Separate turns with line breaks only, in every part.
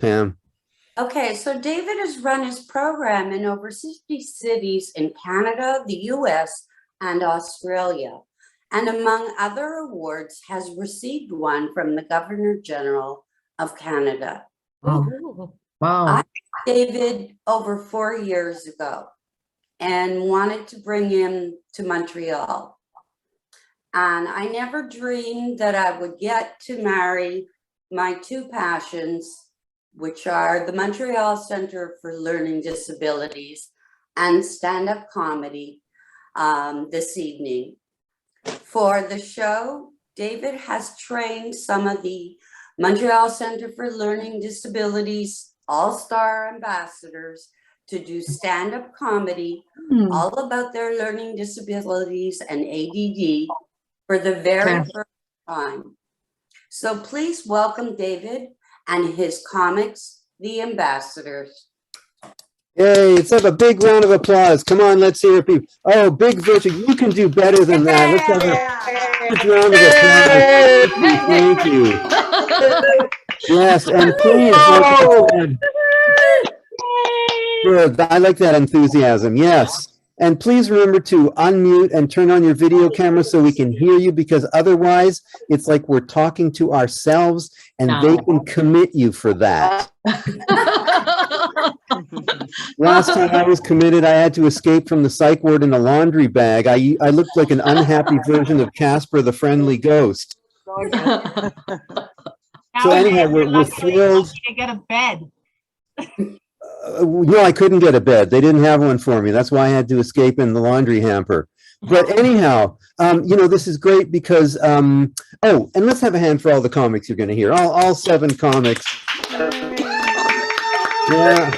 Pam.
Okay, so David has run his program in over 60 cities in Canada, the US, and Australia, and among other awards has received one from the Governor General of Canada.
Oh,
Wow.
I met David over 4 years ago and wanted to bring him to Montreal. And I never dreamed that I would get to marry my two passions, which are the Montreal Center for Learning Disabilities and stand-up comedy this evening. For the show, David has trained some of the Montreal Center for Learning Disabilities All-Star Ambassadors to do stand-up comedy all about their learning disabilities and ADD for the very first time. So please welcome David and his comics, The Ambassadors.
Yay, let's have a big round of applause. Come on, let's hear people. Oh, big Virgin, you can do better than that. Let's have a big round of applause. Thank you. Yes, and please, like I said, good. I like that enthusiasm. Yes. And please remember to unmute and turn on your video camera so we can hear you, because otherwise it's like we're talking to ourselves and they can commit you for that. Last time I was committed, I had to escape from the psych ward in a laundry bag. I looked like an unhappy version of Casper the Friendly Ghost. So anyhow, we're thrilled.
To get a bed.
No, I couldn't get a bed. They didn't have one for me. That's why I had to escape in the laundry hamper. But anyhow, you know, this is great because, oh, and let's have a hand for all the comics you're going to hear. All 7 comics. Yeah.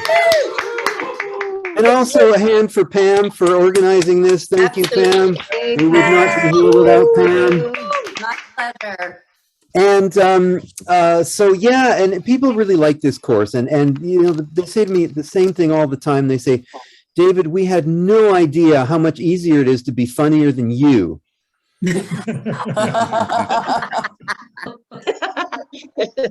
And also a hand for Pam for organizing this. Thank you, Pam. We would not be here without Pam.
My pleasure.
And so yeah, and people really like this course, and you know, they say to me the same thing all the time. They say, David, we had no idea how much easier it is to be funnier than you.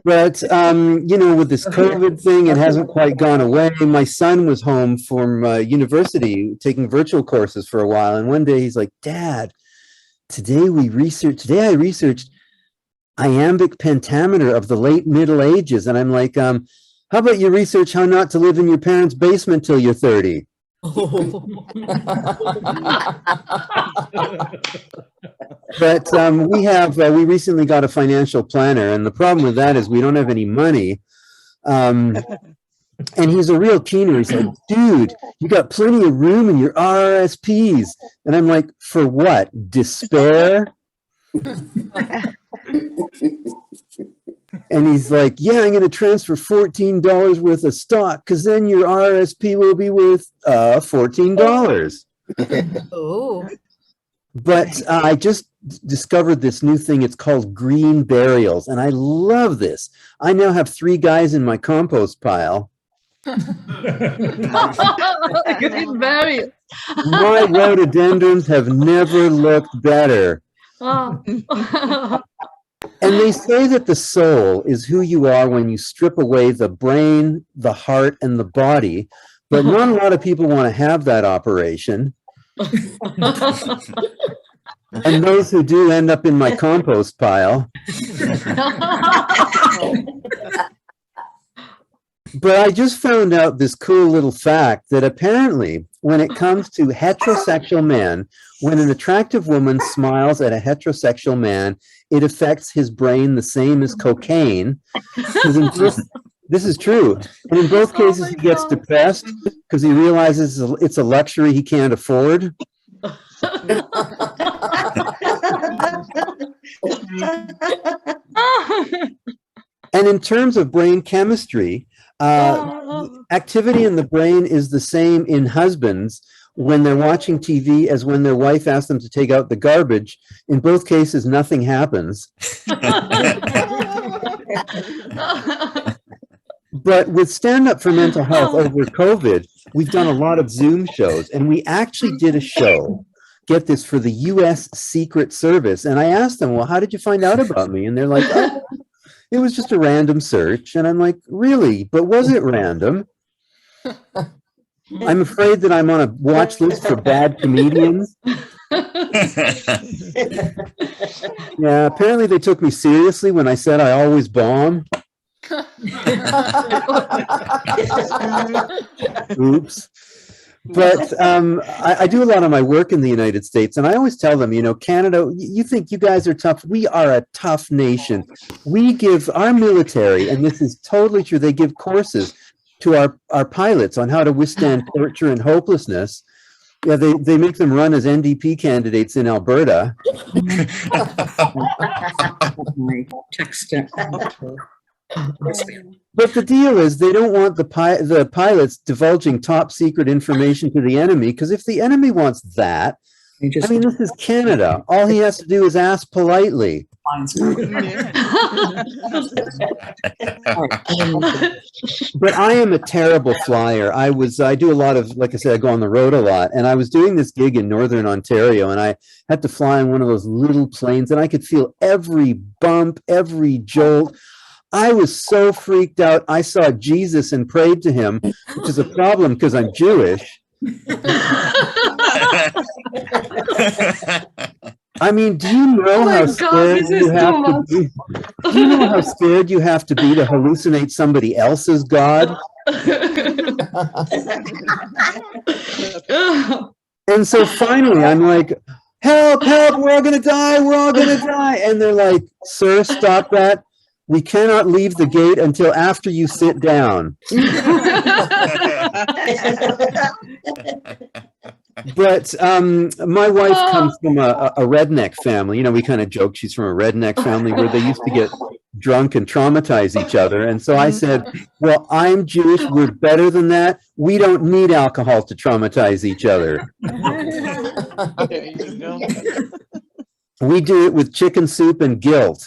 But you know, with this COVID thing, it hasn't quite gone away. My son was home from university taking virtual courses for a while, and one day he's like, Dad, today I researched iambic pentameter of the late Middle Ages. And I'm like, how about you research how not to live in your parents' basement till you're 30? But we recently got a financial planner, and the problem with that is we don't have any money. And he's a real keener. He's like, dude, you got plenty of room in your RRSPs. And I'm like, for what? Despair? And he's like, yeah, I'm going to transfer $14 worth of stock because then your RSP will be worth $14.
Oh.
But I just discovered this new thing. It's called green burials. And I love this. I now have 3 guys in my compost pile.
Green burials.
My rhododendrons have never looked better.
Oh.
And they say that the soul is who you are when you strip away the brain, the heart, and the body, but not a lot of people want to have that operation. And those who do end up in my compost pile. But I just found out this cool little fact that apparently when it comes to heterosexual men, when an attractive woman smiles at a heterosexual man, it affects his brain the same as cocaine. This is true. And in both cases, he gets depressed because he realizes it's a luxury he can't afford. And in terms of brain chemistry, activity in the brain is the same in husbands when they're watching TV as when their wife asks them to take out the garbage. In both cases, nothing happens. But with Stand Up for Mental Health over COVID, we've done a lot of Zoom shows, and we actually did a show, get this, for the U.S. Secret Service. And I asked them, well, how did you find out about me? And they're like, oh, it was just a random search. And I'm like, really? But was it random? I'm afraid that I'm on a watch list for bad comedians. Yeah, apparently they took me seriously when I said I always bomb. Oops. But I do a lot of my work in the United States, and I always tell them, you know, Canada, you think you guys are tough. We are a tough nation. We give our military, and this is totally true, they give courses to our pilots on how to withstand torture and hopelessness. Yeah, they make them run as NDP candidates in Alberta.
My text.
But the deal is they don't want the pilots divulging top secret information to the enemy, because if the enemy wants that, I mean, this is Canada. All he has to do is ask politely. But I am a terrible flyer. I do a lot of, like I said, I go on the road a lot, and I was doing this gig in Northern Ontario, and I had to fly in one of those little planes, and I could feel every bump, every jolt. I was so freaked out. I saw Jesus and prayed to him, which is a problem because I'm Jewish. I mean, do you know how scared you have to be? Do you know how scared you have to be to hallucinate somebody else's God? And so finally, I'm like, help, help, we're all going to die, we're all going to die. And they're like, sir, stop that. We cannot leave the gate until after you sit down. But my wife comes from a redneck family. You know, we kind of joke she's from a redneck family where they used to get drunk and traumatize each other. And so I said, well, I'm Jewish. We're better than that. We don't need alcohol to traumatize each other.
There you go.
We do it with chicken soup and guilt.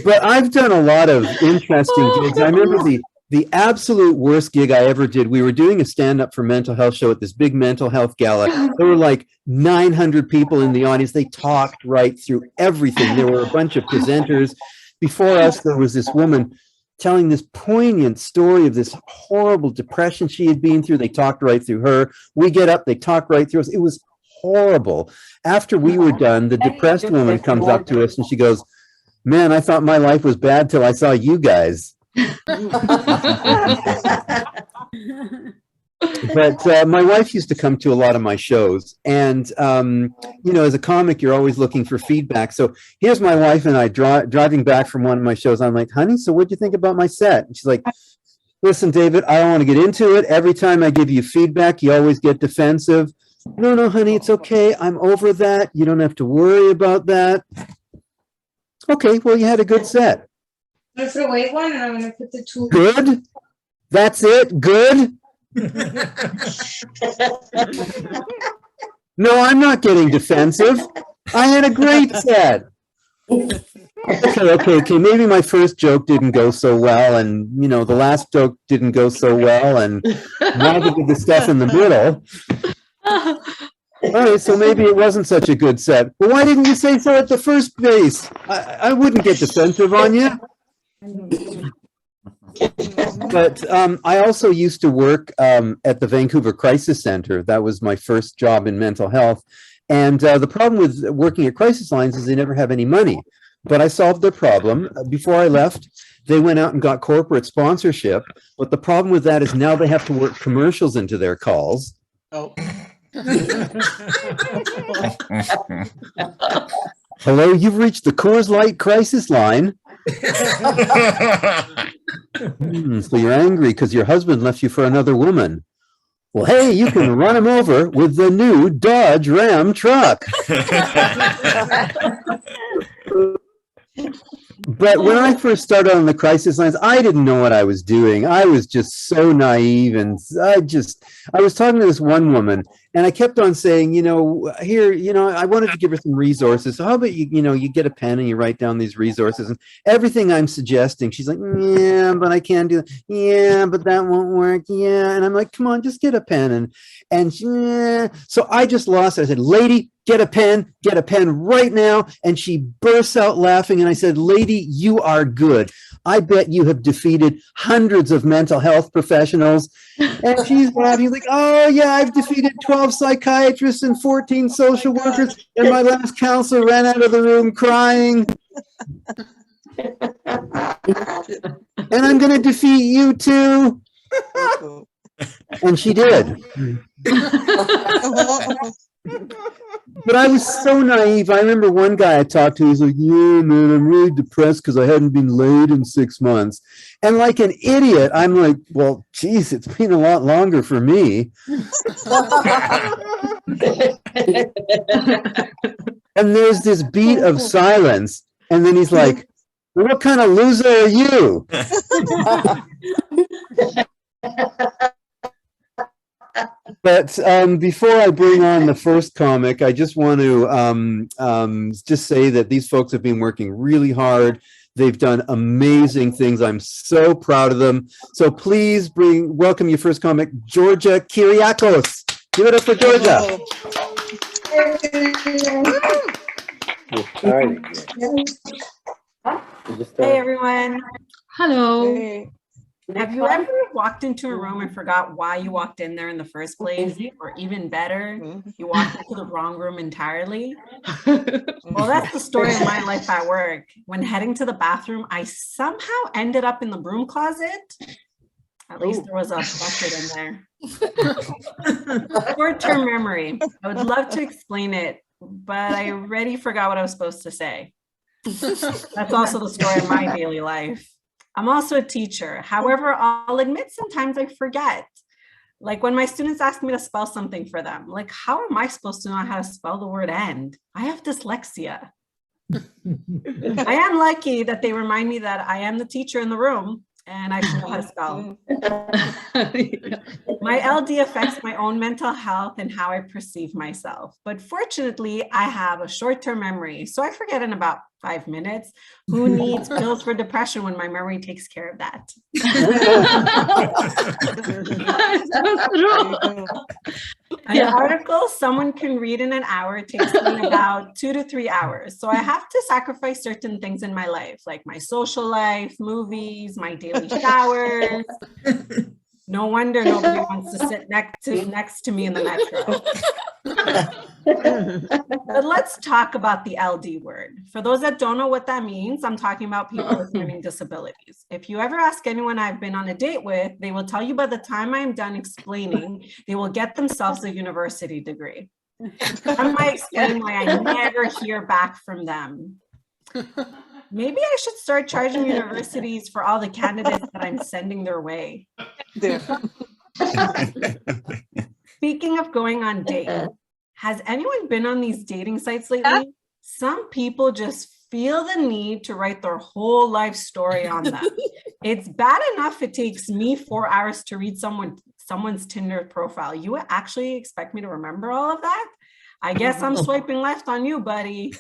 But I've done a lot of interesting gigs. I remember the absolute worst gig I ever did. We were doing a stand-up for mental health show at this big mental health gala. There were like 900 people in the audience. They talked right through everything. There were a bunch of presenters. Before us, there was this woman telling this poignant story of this horrible depression she had been through. They talked right through her. We get up, they talk right through us. It was horrible. After we were done, the depressed woman comes up to us and she goes, man, I thought my life was bad till I saw you guys. But my wife used to come to a lot of my shows, and you know, as a comic, you're always looking for feedback. So here's my wife and I driving back from one of my shows. I'm like, honey, so what'd you think about my set? And she's like, listen, David, I don't want to get into it. Every time I give you feedback, you always get defensive. No, honey, it's okay. I'm over that. You don't have to worry about that. Okay, well, you had a good set.
I'm going to throw away one and I'm going to put the two.
Good? That's it? Good? No, I'm not getting defensive. I had a great set. Okay. Maybe my first joke didn't go so well, and, you know, the last joke didn't go so well, and neither did the stuff in the middle. All right, so maybe it wasn't such a good set. Well, why didn't you say so at the first base? I wouldn't get defensive on you. But I also used to work at the Vancouver Crisis Center. That was my first job in mental health. And the problem with working at crisis lines is they never have any money. But I solved their problem. Before I left, they went out and got corporate sponsorship. But the problem with that is now they have to work commercials into their calls.
Oh.
Hello, you've reached the Coors Light crisis line. So you're angry because your husband left you for another woman. Well, hey, you can run him over with the new Dodge Ram truck. But when I first started on the crisis lines, I didn't know what I was doing. I was just so naive, and I was talking to this one woman, And I kept on saying, here, I wanted to give her some resources. So how about you get a pen and you write down these resources, and everything I'm suggesting, she's like, yeah, but I can't do that. Yeah, but that won't work. Yeah. And I'm like, come on, just get a pen. And so I just lost it. I said, lady, get a pen right now. And she bursts out laughing. And I said, lady, you are good. I bet you have defeated hundreds of mental health professionals. And she's laughing like, oh yeah, I've defeated 12 psychiatrists and 14 social workers. And my last counselor ran out of the room crying. And I'm going to defeat you too. And she did. But I was so naive. I remember one guy I talked to, he's like, yeah, man, I'm really depressed because I hadn't been laid in 6 months. And like an idiot, I'm like, well, geez, it's been a lot longer for me. And there's this beat of silence. And then he's like, what kind of loser are you? But before I bring on the first comic, I just want to just say that these folks have been working really hard. They've done amazing things. I'm so proud of them. So please welcome your first comic, Georgia Kyriakos. Give it up for Georgia.
Hey everyone.
Hello.
Hey.
Have you ever walked into a room and forgot why you walked in there in the first place? Or even better, you walked into the wrong room entirely? Well, that's the story of my life at work. When heading to the bathroom, I somehow ended up in the broom closet. At least there was a bucket in there. Short-term memory. I would love to explain it, but I already forgot what I was supposed to say. That's also the story of my daily life. I'm also a teacher. However, I'll admit sometimes I forget. Like when my students ask me to spell something for them, like how am I supposed to know how to spell the word end? I have dyslexia. I am lucky that they remind me that I am the teacher in the room and I should know how to spell. My LD affects my own mental health and how I perceive myself. But fortunately, I have a short-term memory, so I forget in about 5 minutes. Who needs pills for depression when my memory takes care of that? An article someone can read in an hour takes me about 2 to 3 hours. So I have to sacrifice certain things in my life, like my social life, movies, my daily showers. No wonder nobody wants to sit next to me in the metro. But let's talk about the LD word. For those that don't know what that means, I'm talking about people with learning disabilities. If you ever ask anyone I've been on a date with, they will tell you by the time I'm done explaining, they will get themselves a university degree. I might explain why I never hear back from them. Maybe I should start charging universities for all the candidates that I'm sending their way. Speaking of going on dates, has anyone been on these dating sites lately? Some people just feel the need to write their whole life story on them. It's bad enough it takes me 4 hours to read someone's Tinder profile. You actually expect me to remember all of that? I guess I'm swiping left on you, buddy.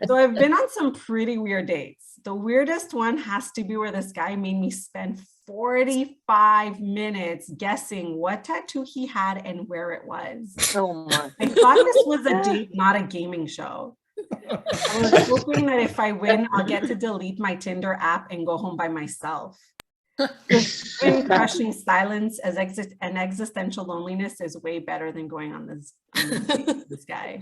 So I've been on some pretty weird dates. The weirdest one has to be where this guy made me spend 45 minutes guessing what tattoo he had and where it was.
Oh my.
I thought this was a date, not a gaming show. I was hoping that if I win, I'll get to delete my Tinder app and go home by myself. Even crushing silence as an existential loneliness is way better than going on this date with this guy.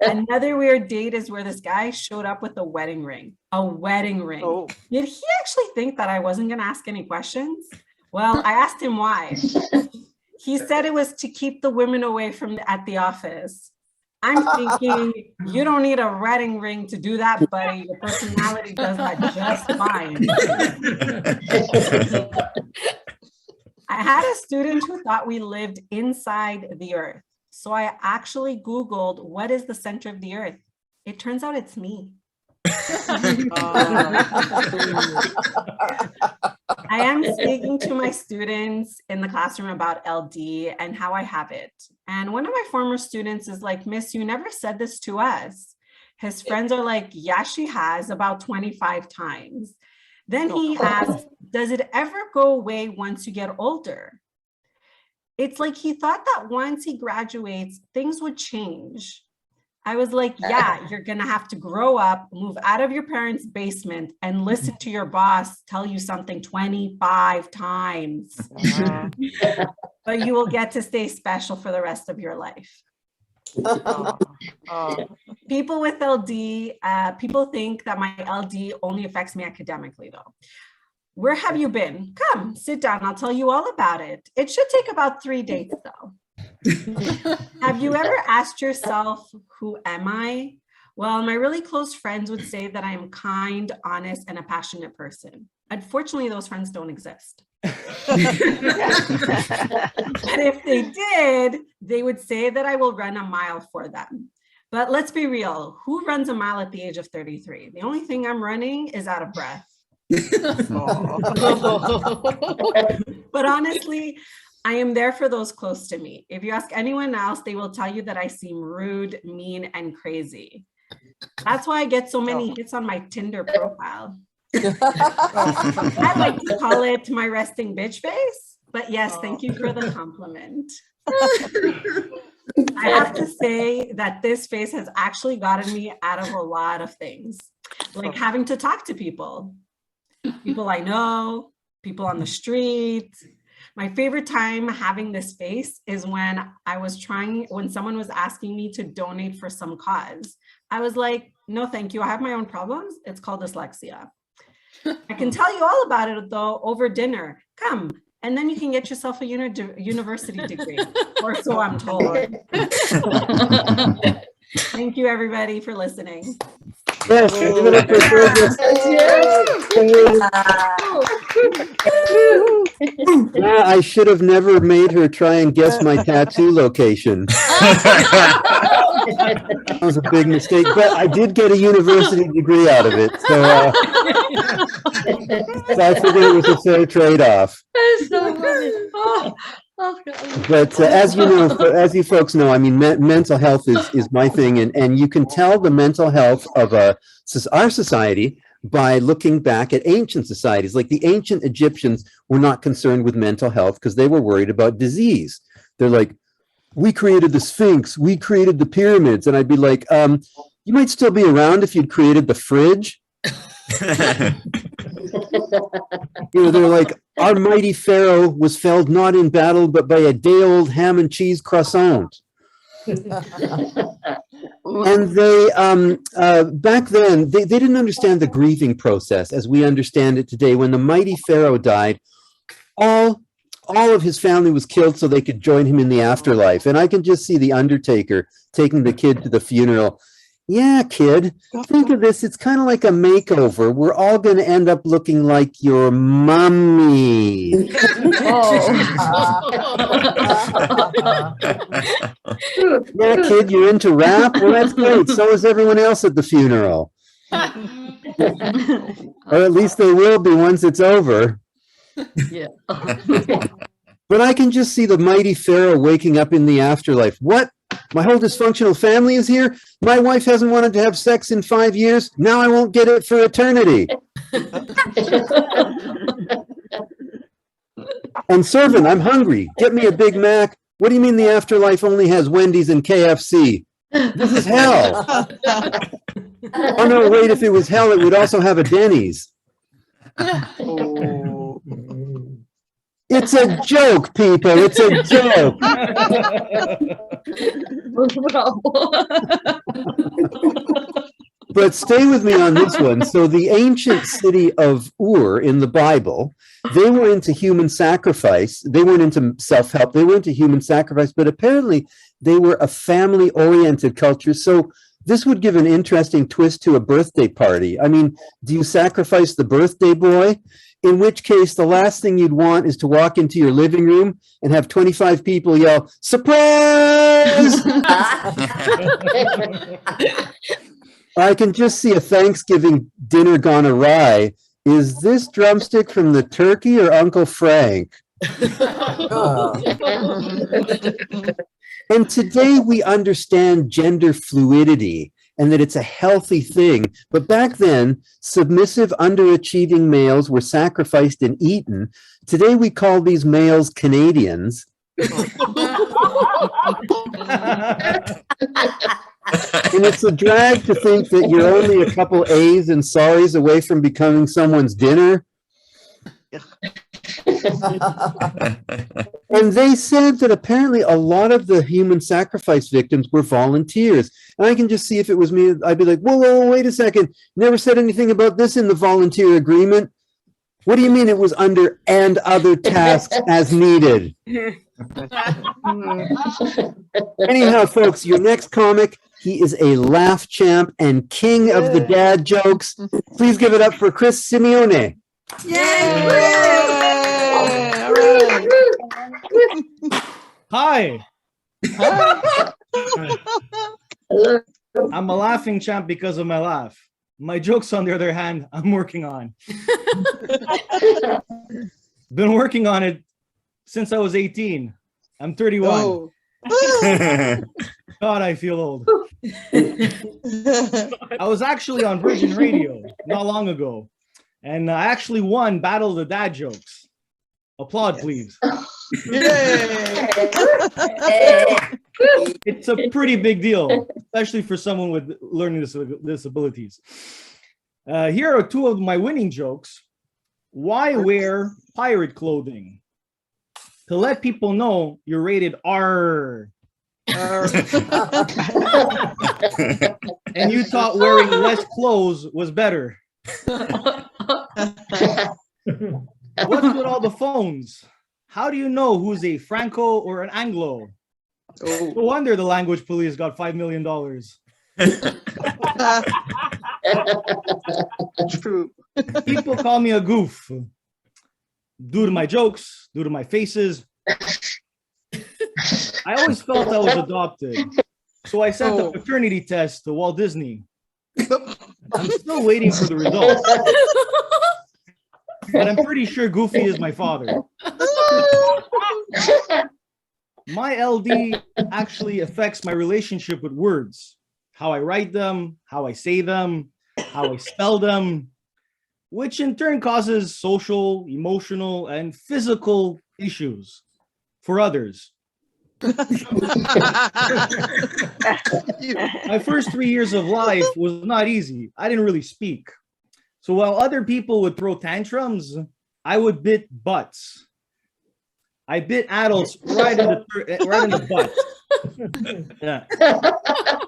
Another weird date is where this guy showed up with a wedding ring. A wedding ring. Oh. Did he actually think that I wasn't going to ask any questions? Well, I asked him why. He said it was to keep the women away from at the office. I'm thinking, you don't need a wedding ring to do that, buddy. Your personality does that just fine. I had a student who thought we lived inside the earth. So I actually Googled, what is the center of the earth? It turns out it's me. I am speaking to my students in the classroom about LD and how I have it. And one of my former students is like, Miss, you never said this to us. His friends are like, yeah, she has about 25 times. Then he asks, does it ever go away once you get older? It's like he thought that once he graduates, things would change. I was like, yeah, you're gonna have to grow up, move out of your parents' basement and listen to your boss tell you something 25 times. But you will get to stay special for the rest of your life. People with LD, people think that my LD only affects me academically though. Where have you been? Come, sit down, I'll tell you all about it. It should take about 3 dates though. Have you ever asked yourself, who am I? Well, my really close friends would say that I am kind, honest, and a passionate person. Unfortunately, those friends don't exist. But if they did, they would say that I will run a mile for them. But let's be real, who runs a mile at the age of 33? The only thing I'm running is out of breath. But honestly, I am there for those close to me. If you ask anyone else, they will tell you that I seem rude, mean, and crazy. That's why I get so many hits on my Tinder profile. I like to call it my resting bitch face, but yes, thank you for the compliment. I have to say that this face has actually gotten me out of a lot of things, like having to talk to people I know, people on the street. My favorite time having this face is when someone was asking me to donate for some cause. I was like, no, thank you. I have my own problems. It's called dyslexia. I can tell you all about it though over dinner. Come, and then you can get yourself a university degree, or so I'm told. Thank you everybody for listening.
Yes, give it up for Yeah, I should have never made her try and guess my tattoo location. That was a big mistake, but I did get a university degree out of it, so I figured it was a fair trade-off.
That's so funny. Oh,
But as you know, as you folks know, I mean, mental health is my thing, and you can tell the mental health of our society by looking back at ancient societies. Like the ancient Egyptians were not concerned with mental health because they were worried about disease. They're like, we created the Sphinx, we created the pyramids, and I'd be like, you might still be around if you'd created the fridge. You know, they're like, our mighty pharaoh was felled not in battle, but by a day-old ham and cheese croissant. And they, back then, they didn't understand the grieving process as we understand it today. When the mighty pharaoh died, all of his family was killed so they could join him in the afterlife. And I can just see the undertaker taking the kid to the funeral. Yeah, kid, think of this. It's kind of like a makeover. We're all going to end up looking like your mommy. Yeah, kid, you're into rap? Well, that's great. So is everyone else at the funeral. Or at least they will be once it's over.
yeah.
But I can just see the mighty pharaoh waking up in the afterlife. What? My whole dysfunctional family is here? My wife hasn't wanted to have sex in 5 years. Now I won't get it for eternity. And servant, I'm hungry. Get me a Big Mac. What do you mean the afterlife only has Wendy's and KFC? This is hell. Oh no, wait, if it was hell, it would also have a Denny's. It's a joke, people. It's a joke. But stay with me on this one. So the ancient city of Ur in the Bible, they were into human sacrifice. They weren't into self-help. They were into human sacrifice, but apparently they were a family-oriented culture. So this would give an interesting twist to a birthday party. I mean, do you sacrifice the birthday boy? In which case, the last thing you'd want is to walk into your living room and have 25 people yell, "Surprise!" I can just see a Thanksgiving dinner gone awry. Is this drumstick from the turkey or Uncle Frank? And today we understand gender fluidity and that it's a healthy thing. But back then, submissive, underachieving males were sacrificed and eaten. Today we call these males Canadians. And it's a drag to think that you're only a couple A's and sorries away from becoming someone's dinner. And they said that apparently a lot of the human sacrifice victims were volunteers. And I can just see if it was me, I'd be like, whoa, wait a second. Never said anything about this in the volunteer agreement. What do you mean it was under and other tasks as needed? Anyhow, folks, your next comic, he is a laugh champ and king of the dad jokes. Please give it up for Chris Simeone.
Hi. I'm a laughing champ because of my laugh. My jokes, on the other hand, I'm working on. Been working on it since I was 18. I'm 31. God, I feel old. I was actually on Virgin Radio not long ago, and I actually won Battle of the Dad Jokes. Applaud, please. It's a pretty big deal, especially for someone with learning disabilities. Here are two of my winning jokes. Why wear pirate clothing? To let people know you're rated R. And you thought wearing less clothes was better. What's with all the phones? How do you know who's a Franco or an Anglo? No wonder the language police got $5 million.
True.
People call me a goof due to my jokes, due to my faces. I always felt I was adopted, so I sent a paternity test to Walt Disney. I'm still waiting for the results, but I'm pretty sure Goofy is my father. My LD actually affects my relationship with words, how I write them, how I say them, how I spell them, which in turn causes social, emotional, and physical issues for others. My first 3 years of life was not easy. I didn't really speak. So while other people would throw tantrums, I would bit butts. I bit adults right in the butt. Yeah.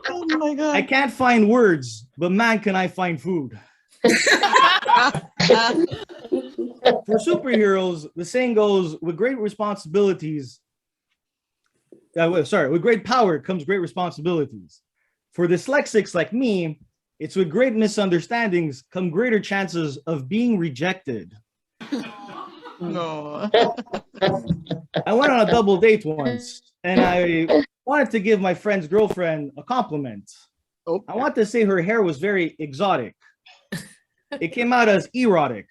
Oh my God.
I can't find words, but man, can I find food. For superheroes, the saying goes, with great responsibilities, with great power comes great responsibilities. For dyslexics like me, it's with great misunderstandings come greater chances of being rejected.
No.
I went on a double date once, and I wanted to give my friend's girlfriend a compliment. I want to say her hair was very exotic. It came out as erotic.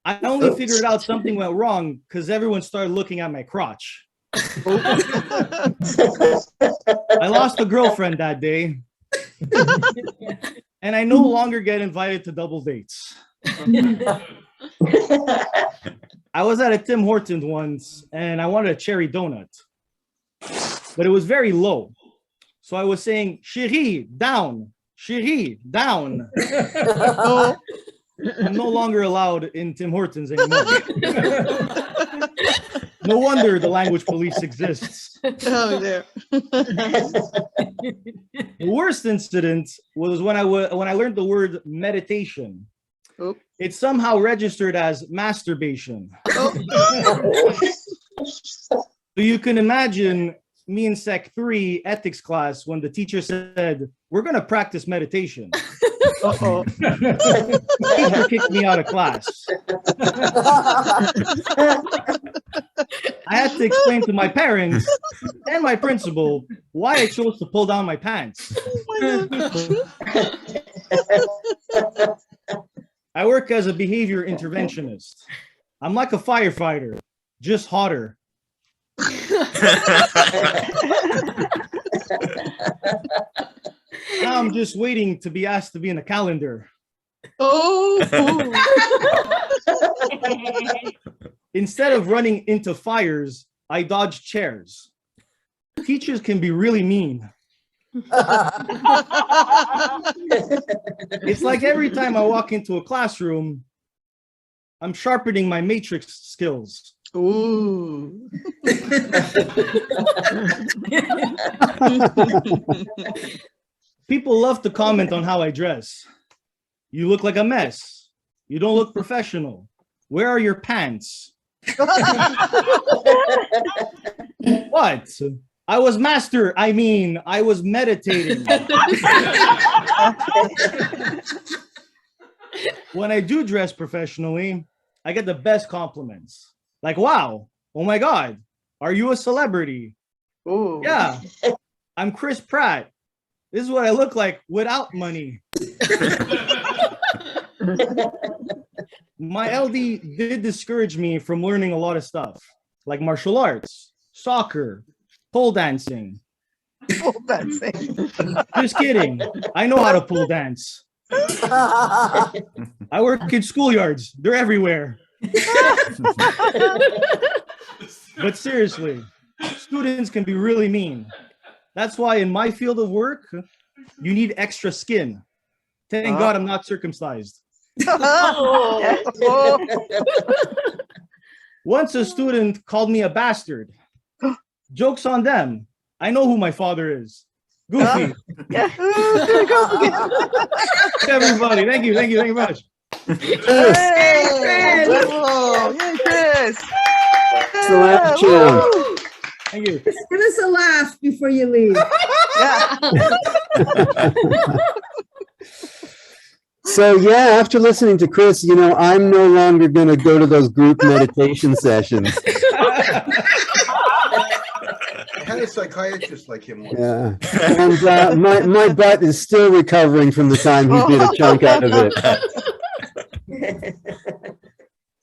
I only figured out something went wrong because everyone started looking at my crotch. I lost a girlfriend that day, and I no longer get invited to double dates. I was at a Tim Hortons once, and I wanted a cherry donut, but it was very low. So I was saying, "Chérie, down, chérie, down." I'm no longer allowed in Tim Hortons anymore. No wonder the language police exists.
Oh, there.
The worst incident was when I learned the word meditation.
Oh.
It somehow registered as masturbation.
Oh.
So you can imagine me in Sec 3 ethics class when the teacher said, "We're going to practice meditation." Uh-oh. The teacher kicked me out of class. I had to explain to my parents and my principal why I chose to pull down my pants. I work as a behavior interventionist. I'm like a firefighter, just hotter. Now I'm just waiting to be asked to be in the calendar.
Oh.
Instead of running into fires, I dodge chairs. Teachers can be really mean. It's like every time I walk into a classroom, I'm sharpening my matrix skills.
Ooh.
People love to comment on how I dress. You look like a mess. You don't look professional. Where are your pants? What? I was I was meditating. When I do dress professionally, I get the best compliments. Like, wow, oh my God, are you a celebrity?
Ooh.
Yeah, I'm Chris Pratt. This is what I look like without money. My LD did discourage me from learning a lot of stuff, like martial arts, soccer, pole dancing.
Pole dancing.
Just kidding. I know how to pole dance. I work in schoolyards. They're everywhere. But seriously, students can be really mean. That's why in my field of work, you need extra skin. Thank God I'm not circumcised. Once a student called me a bastard. Joke's on them. I know who my father is. Goofy. Everybody, thank you very much.
Hey, bravo. Yay, Chris.
It's the last chance.
Thank you.
Give us a laugh before you leave.
So yeah, after listening to Chris, you know, I'm no longer going to go to those group meditation sessions.
I had a psychiatrist like him once.
Yeah, and my butt is still recovering from the time he did a chunk out of it.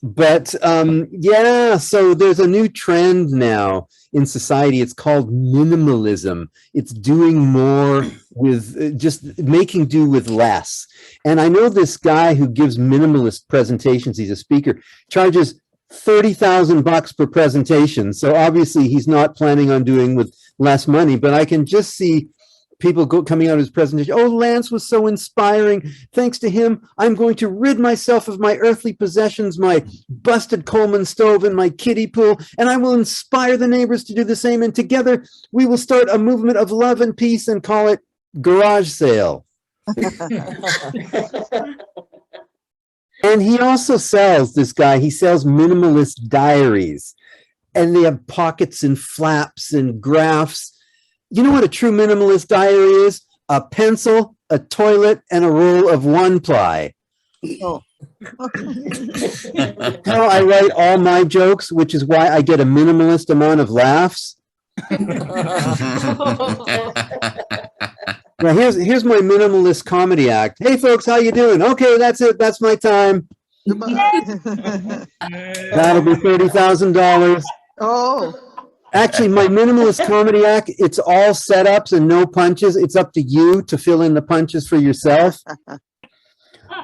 But yeah, so there's a new trend now in society. It's called minimalism. It's doing more with just making do with less. And I know this guy who gives minimalist presentations, he's a speaker, charges $30,000 per presentation. So obviously he's not planning on doing with less money, but I can just see people coming out of his presentation. Oh, Lance was so inspiring. Thanks to him, I'm going to rid myself of my earthly possessions, my busted Coleman stove and my kiddie pool, and I will inspire the neighbors to do the same. And together we will start a movement of love and peace and call it garage sale. And he also sells, this guy, he sells minimalist diaries. And they have pockets and flaps and graphs. You know what a true minimalist diary is? A pencil, a toilet, and a roll of one-ply.
Oh.
How I write all my jokes, which is why I get a minimalist amount of laughs. Now here's my minimalist comedy act. Hey folks, how you doing? Okay, that's it. That's my time. That'll be $30,000.
Oh.
Actually, my minimalist comedy act, it's all setups and no punches. It's up to you to fill in the punches for yourself.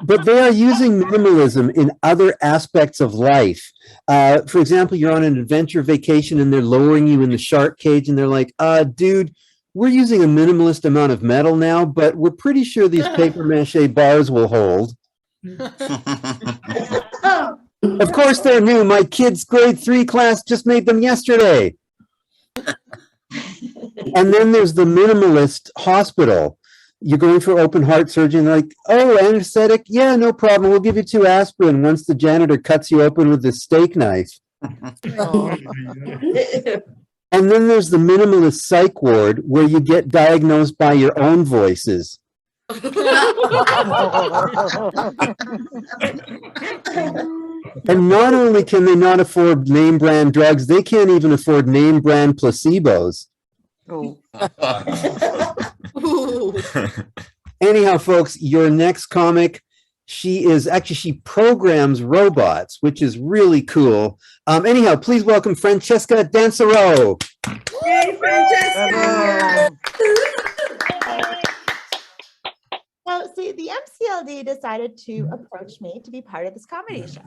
But they are using minimalism in other aspects of life. For example, you're on an adventure vacation and they're lowering you in the shark cage and they're like, dude, we're using a minimalist amount of metal now, but we're pretty sure these paper mache bars will hold. Of course they're new. My kid's grade 3 class just made them yesterday. And then there's the minimalist hospital. You're going for open heart surgery and like, oh, anesthetic? Yeah, no problem. We'll give you 2 aspirin once the janitor cuts you open with this steak knife.
Oh.
And then there's the minimalist psych ward where you get diagnosed by your own voices. And not only can they not afford name brand drugs, they can't even afford name brand placebos.
Oh.
Anyhow, folks, your next comic, she programs robots, which is really cool. Anyhow, please welcome Francesca Dansero.
Hey, Francesca.
So, see, the MCLD decided to approach me to be part of this comedy show.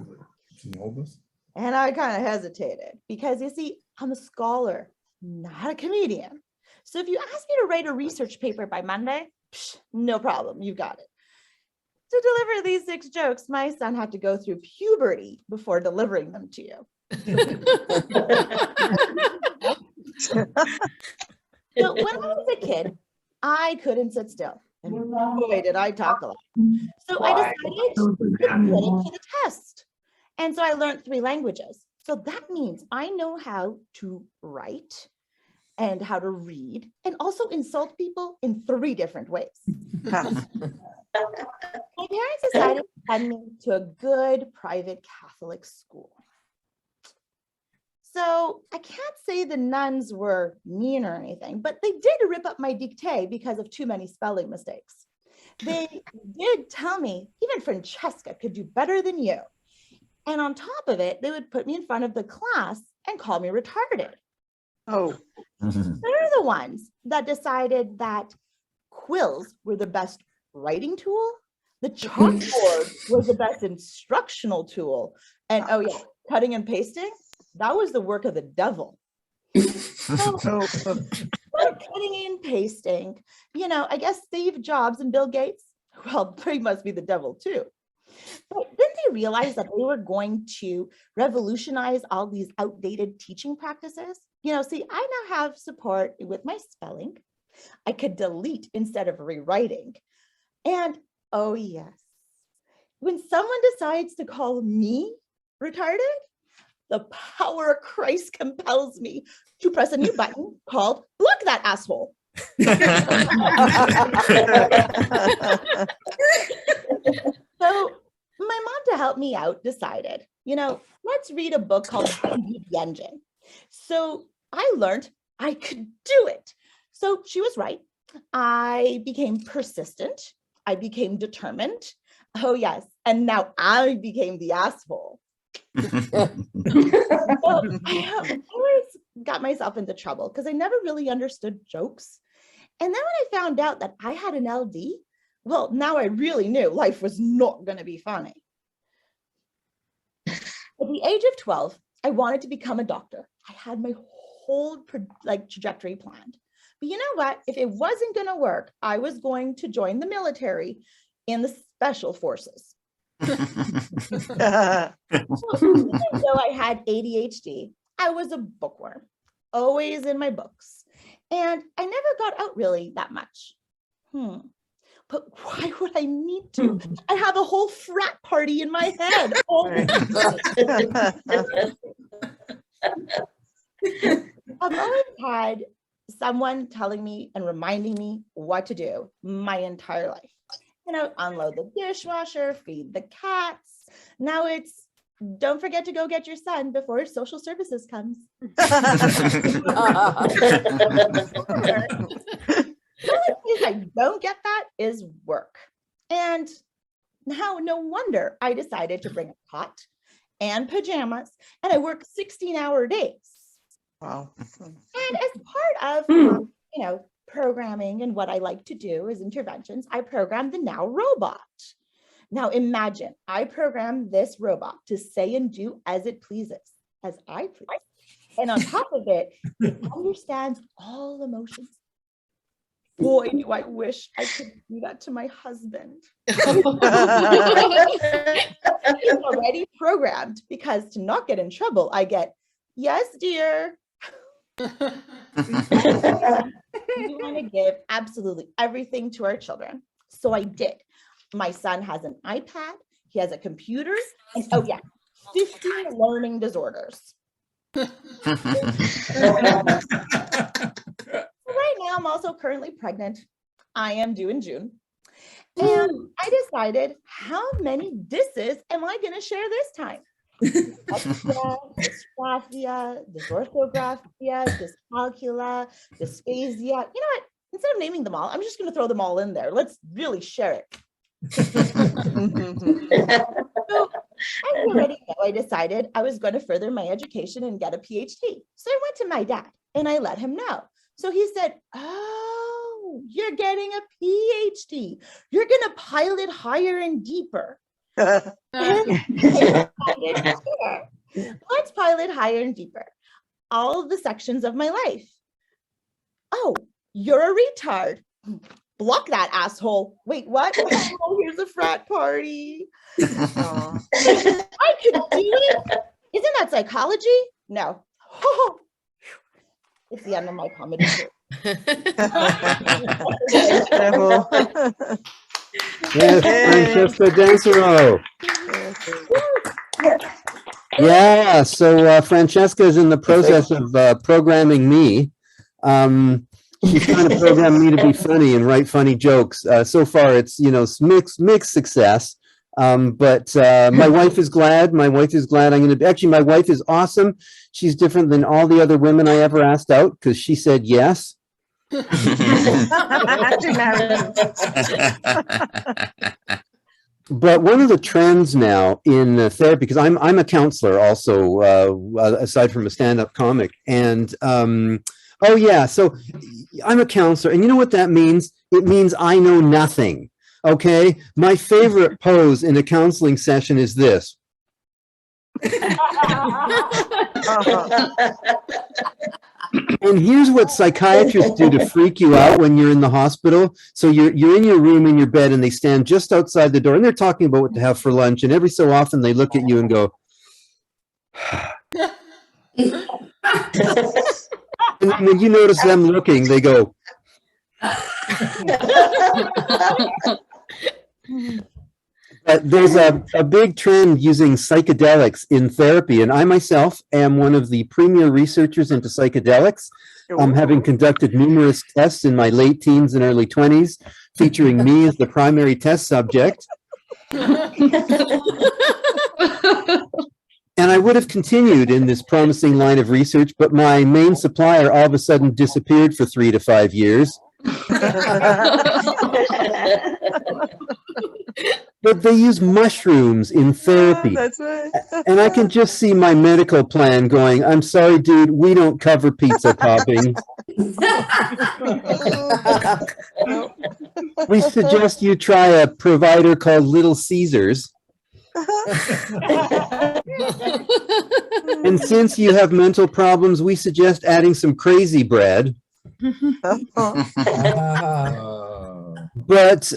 And I kind of hesitated because, you see, I'm a scholar, not a comedian. So if you ask me to write a research paper by Monday, no problem, you got it. To deliver these 6 jokes, my son had to go through puberty before delivering them to you. So when I was a kid, I couldn't sit still. And boy, did I talk a lot. So I decided to put it to the test. And so I learned 3 languages. So that means I know how to write and how to read and also insult people in 3 different ways. My parents decided to send me to a good private Catholic school. So I can't say the nuns were mean or anything, but they did rip up my dictée because of too many spelling mistakes. They did tell me, even Francesca could do better than you. And on top of it, they would put me in front of the class and call me retarded.
Oh.
They're the ones that decided that quills were the best writing tool, the chalkboard was the best instructional tool, and oh yeah, cutting and pasting, that was the work of the devil. So, cutting and pasting, you know, I guess Steve Jobs and Bill Gates, well, they must be the devil too. But didn't they realize that they were going to revolutionize all these outdated teaching practices? You know, see, I now have support with my spelling. I could delete instead of rewriting. And oh yes, when someone decides to call me retarded, the power of Christ compels me to press a new button called block that asshole. So my mom, to help me out, decided, you know, let's read a book called The Engine. So I learned I could do it. So she was right. I became persistent. I became determined. Oh yes. And now I became the asshole. So I always got myself into trouble because I never really understood jokes. And then when I found out that I had an LD, well, now I really knew life was not going to be funny. At the age of 12, I wanted to become a doctor. I had my whole trajectory planned. But you know what? If it wasn't going to work, I was going to join the military in the special forces. So, even though I had ADHD, I was a bookworm, always in my books. And I never got out really that much. But why would I need to? I have a whole frat party in my head. I've always had someone telling me and reminding me what to do my entire life. You know, unload the dishwasher, feed the cats. Now it's, don't forget to go get your son before social services comes. The only place I don't get that is work. And now, no wonder I decided to bring a cot and pajamas, and I work 16-hour days.
Wow.
And as part of, you know, programming and what I like to do is interventions, I programmed the Now robot. Now imagine I programmed this robot to say and do as it pleases, as I please. And on top of it, it understands all emotions. Boy, do I wish I could do that to my husband. He's already programmed because to not get in trouble, I get, yes, dear. We want to give absolutely everything to our children. So I did. My son has an iPad, he has a computer, and oh yeah, 15 learning disorders. Right now, I'm also currently pregnant. I am due in June. And I decided, how many disses am I going to share this time? dyslexia, dysgraphia, dysorthographia, dyscalculia, dysphasia. You know what? Instead of naming them all, I'm just going to throw them all in there. Let's really share it. So, I already know I decided I was going to further my education and get a PhD. So I went to my dad and I let him know. So he said, oh, you're getting a PhD. You're going to pilot higher and deeper. Let's pilot higher and deeper. All of the sections of my life. Oh, you're a retard. Block that asshole. Wait, what? Oh, here's a frat party. I could do it. Isn't that psychology? No. It's the end of my comedy.
Yes, Francesca Dancero. Yeah, so Francesca is in the process of programming me. She's trying to program me to be funny and write funny jokes. So far, it's, you know, mixed success. But my wife is glad. My wife is glad I'm going to be. Actually, my wife is awesome. She's different than all the other women I ever asked out because she said yes. But one of the trends now in therapy, because I'm a counselor also, aside from a stand-up comic, and oh yeah, so I'm a counselor, and you know what that means? It means I know nothing. Okay, my favorite pose in a counseling session is this. And here's what psychiatrists do to freak you out when you're in the hospital. So you're in your room, in your bed, and they stand just outside the door, and they're talking about what to have for lunch. And every so often they look at you and go, and then when you notice them looking, they go. But there's a big trend using psychedelics in therapy, and I myself am one of the premier researchers into psychedelics, having conducted numerous tests in my late teens and early 20s, featuring me as the primary test subject. And I would have continued in this promising line of research, but my main supplier all of a sudden disappeared for 3 to 5 years. But they use mushrooms in therapy.
That's right.
And I can just see my medical plan going, I'm sorry, dude, we don't cover pizza toppings. We suggest you try a provider called Little Caesars. And since you have mental problems, we suggest adding some crazy bread. But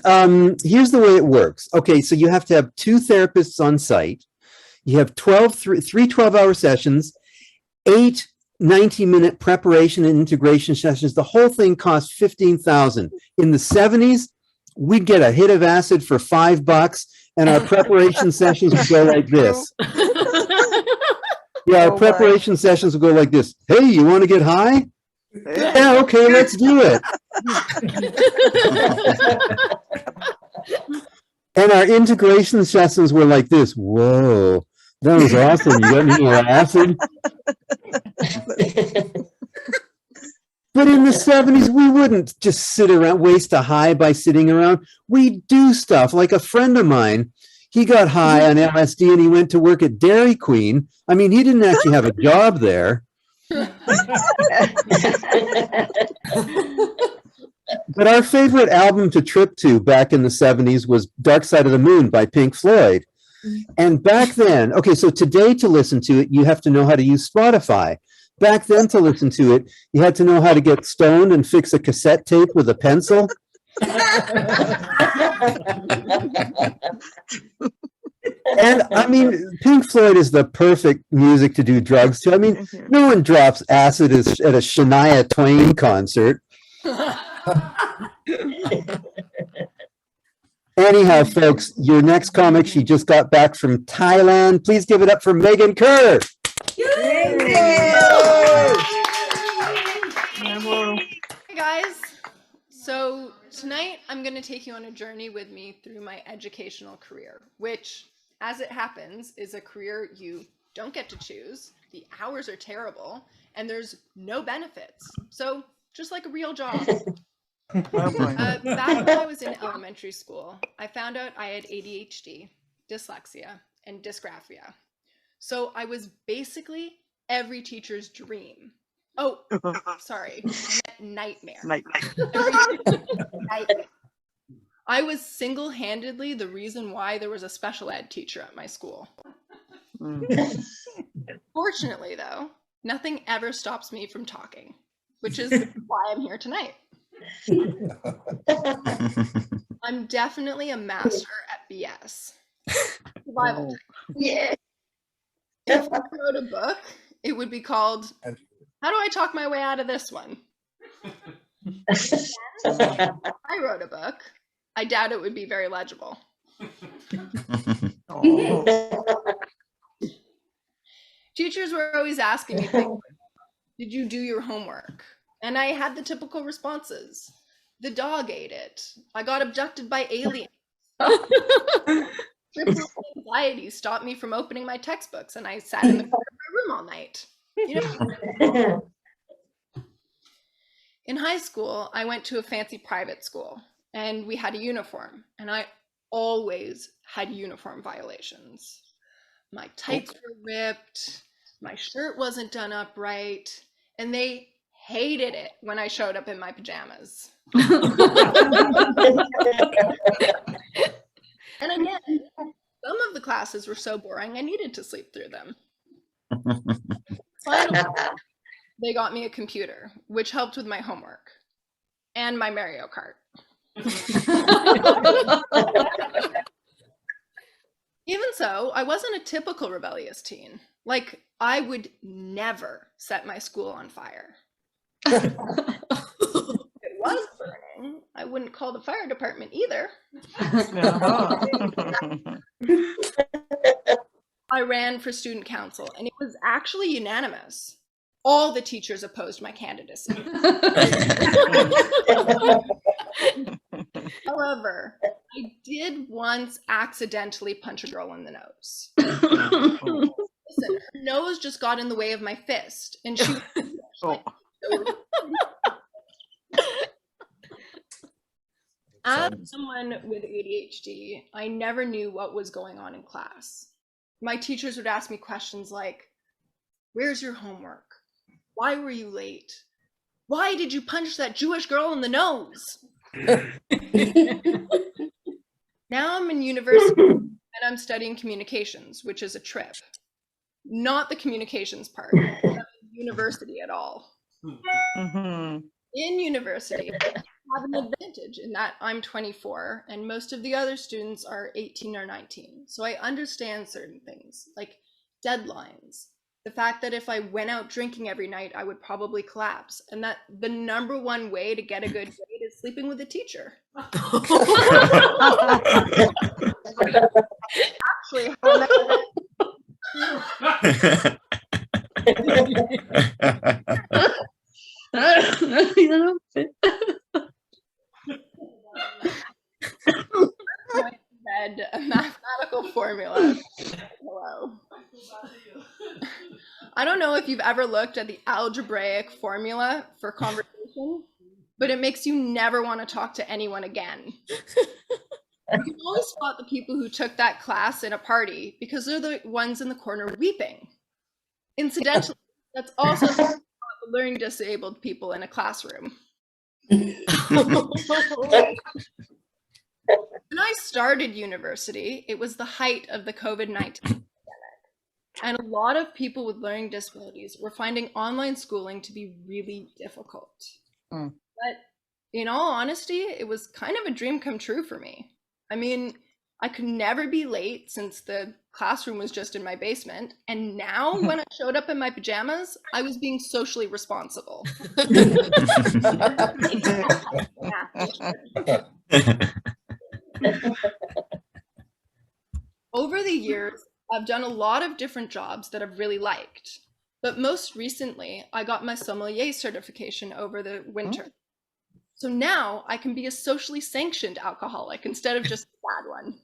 here's the way it works. Okay, so you have to have 2 therapists on site. You have 3 12-hour sessions, 8 90-minute preparation and integration sessions. The whole thing costs $15,000. In the 70s, we'd get a hit of acid for $5, and our preparation sessions would go like this. Yeah, our preparation sessions would go like this. Hey, you want to get high? Yeah, okay, let's do it. And our integration sessions were like this. Whoa, that was awesome. You got any more acid? But in the 70s, we wouldn't just sit around, waste a high by sitting around. We'd do stuff. Like a friend of mine, he got high on LSD and he went to work at Dairy Queen. I mean, he didn't actually have a job there. But our favorite album to trip to back in the 70s was Dark Side of the Moon by Pink Floyd. And back then, okay, so today to listen to it, you have to know how to use Spotify. Back then to listen to it, you had to know how to get stoned and fix a cassette tape with a pencil. And I mean, Pink Floyd is the perfect music to do drugs to. I mean, no one drops acid at a Shania Twain concert. Anyhow, folks, your next comic, she just got back from Thailand. Please give it up for Megan Kerr.
Hey guys, so tonight I'm going to take you on a journey with me through my educational career, which, as it happens, is a career you don't get to choose, the hours are terrible, and there's no benefits. So just like a real job. Back when I was in elementary school, I found out I had ADHD, dyslexia, and dysgraphia. So I was basically every teacher's dream. Oh, sorry, I meant nightmare. Nightmare. I was single-handedly the reason why there was a special ed teacher at my school. Fortunately, though, nothing ever stops me from talking, which is why I'm here tonight. I'm definitely a master at BS. Survival. Yeah. If I wrote a book, it would be called How Do I Talk My Way Out of This One? I wrote a book. I doubt it would be very legible. Teachers were always asking me things like, did you do your homework? And I had the typical responses. The dog ate it. I got abducted by aliens. Triple anxiety stopped me from opening my textbooks, and I sat in the corner of my room all night. You know? In high school, I went to a fancy private school, and we had a uniform, and I always had uniform violations. My tights were ripped, my shirt wasn't done up right, and they hated it when I showed up in my pajamas. And again, some of the classes were so boring I needed to sleep through them. Finally, they got me a computer, which helped with my homework and my Mario Kart. Even so, I wasn't a typical rebellious teen. Like, I would never set my school on fire. If it was burning, I wouldn't call the fire department either. I ran for student council, and it was actually unanimous. All the teachers opposed my candidacy. However, I did once accidentally punch a girl in the nose. Listen, her nose just got in the way of my fist, and she was As someone with ADHD, I never knew what was going on in class. My teachers would ask me questions like, where's your homework? Why were you late? Why did you punch that Jewish girl in the nose? Now I'm in university and I'm studying communications, which is a trip. Not the communications part, not university at all. In university, I have an advantage in that I'm 24 and most of the other students are 18 or 19. So I understand certain things like deadlines. The fact that if I went out drinking every night, I would probably collapse. And that the number one way to get a good grade is sleeping with a teacher. Actually, read a mathematical formula. Hello. I don't know if you've ever looked at the algebraic formula for conversation, but it makes you never want to talk to anyone again. You can always spot the people who took that class in a party because they're the ones in the corner weeping. Incidentally, that's also the learning disabled people in a classroom. When I started university, it was the height of the COVID-19 pandemic. And a lot of people with learning disabilities were finding online schooling to be really difficult. But in all honesty, it was kind of a dream come true for me. I mean, I could never be late since the classroom was just in my basement. And now when I showed up in my pajamas, I was being socially responsible. Over the years, I've done a lot of different jobs that I've really liked. But most recently, I got my sommelier certification over the winter. So now I can be a socially sanctioned alcoholic instead of just a bad one.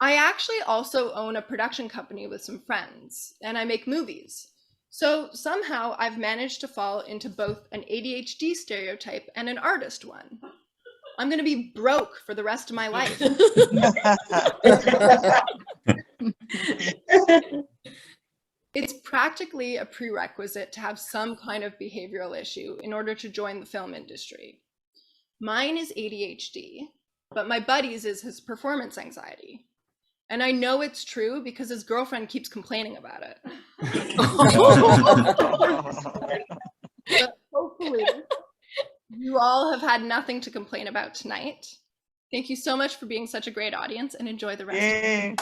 I actually also own a production company with some friends, and I make movies. So somehow I've managed to fall into both an ADHD stereotype and an artist one. I'm going to be broke for the rest of my life. It's practically a prerequisite to have some kind of behavioral issue in order to join the film industry. Mine is ADHD, but my buddy's is his performance anxiety. And I know it's true because his girlfriend keeps complaining about it. But hopefully, you all have had nothing to complain about tonight. Thank you so much for being such a great audience, and enjoy the rest.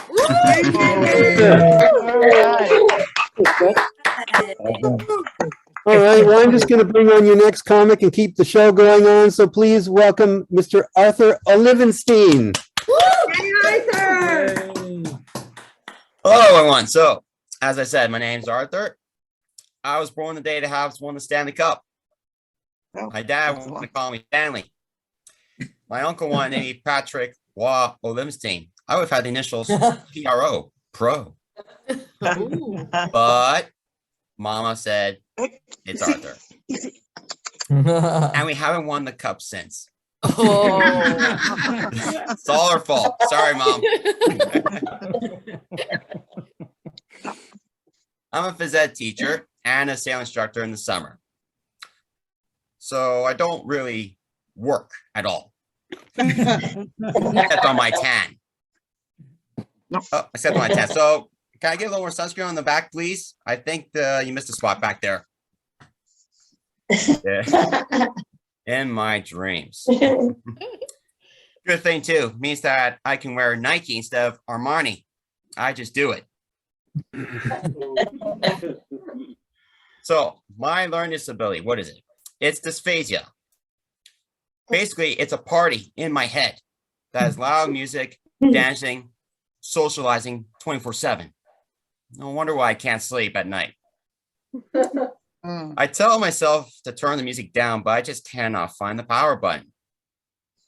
All right, well, I'm just going to bring on your next comic and keep the show going on. So please welcome Mr. Arthur Olivenstein.
Hello, everyone. So, as I said, my name's Arthur. I was born the day the Habs won the Stanley Cup. My dad wanted to call me Stanley. My uncle wanted to name me Patrick Waugh Olivenstein. I would have had the initials PRO, Pro. But Mama said it's Arthur. And we haven't won the cup since. It's all her fault. Sorry, Mom. I'm a phys ed teacher and a sail instructor in the summer. So I don't really work at all. Except on my tan. Oh, except on my tan. So can I get a little more sunscreen on the back, please? I think you missed a spot back there. Yeah. In my dreams. Good thing too, means that I can wear Nike instead of Armani. I just do it. So my learning disability, what is it? It's dysphasia. Basically, it's a party in my head that has loud music, dancing, socializing 24/7. No wonder why I can't sleep at night. I tell myself to turn the music down, but I just cannot find the power button.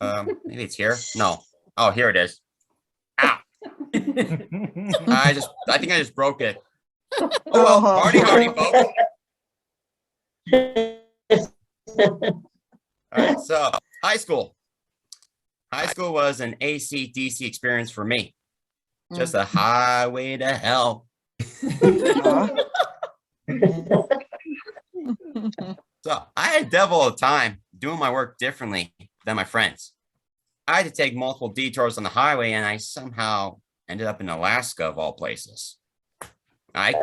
Maybe it's here. No. Oh, here it is. Ow. I think I just broke it. Oh well, party hardy, folks. All right, so high school. High school was an AC/DC experience for me. Just a highway to hell. So I had devil of a time doing my work differently than my friends. I had to take multiple detours on the highway, and I somehow ended up in Alaska of all places. I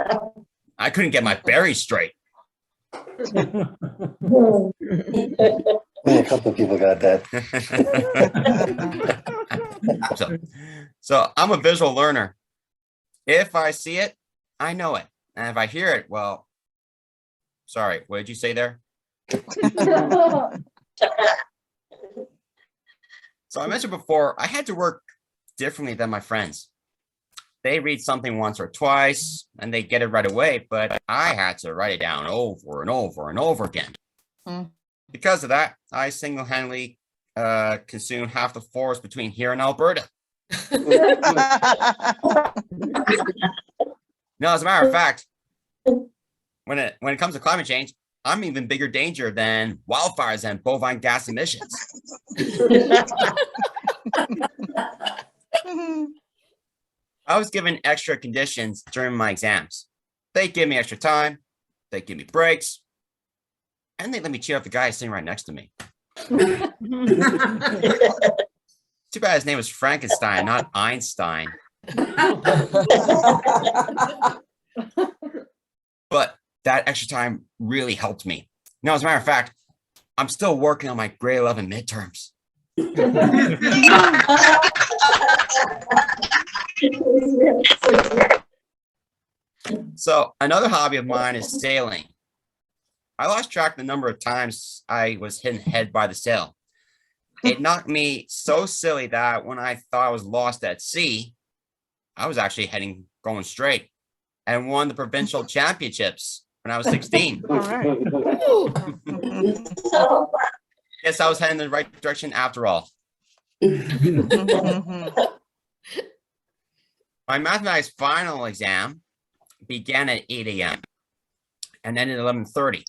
couldn't get my bearings straight.
A couple of people got that.
So I'm a visual learner. If I see it, I know it. And if I hear it, well, sorry, what did you say there? So I mentioned before, I had to work differently than my friends. They read something once or twice and they get it right away, but I had to write it down over and over and over again. Because of that, I single-handedly consumed half the forest between here and Alberta. No, as a matter of fact, when it comes to climate change, I'm even bigger danger than wildfires and bovine gas emissions. I was given extra conditions during my exams. They give me extra time, they give me breaks, and they let me cheer up the guy sitting right next to me. Too bad his name was Frankenstein, not Einstein. But that extra time really helped me. Now, as a matter of fact, I'm still working on my grade 11 midterms. So another hobby of mine is sailing. I lost track of the number of times I was hit in the head by the sail. It knocked me so silly that when I thought I was lost at sea, I was actually going straight and won the provincial championships when I was 16.
All right.
Yes, I was heading in the right direction after all. My mathematics final exam began at 8 a.m. and ended at 11:30.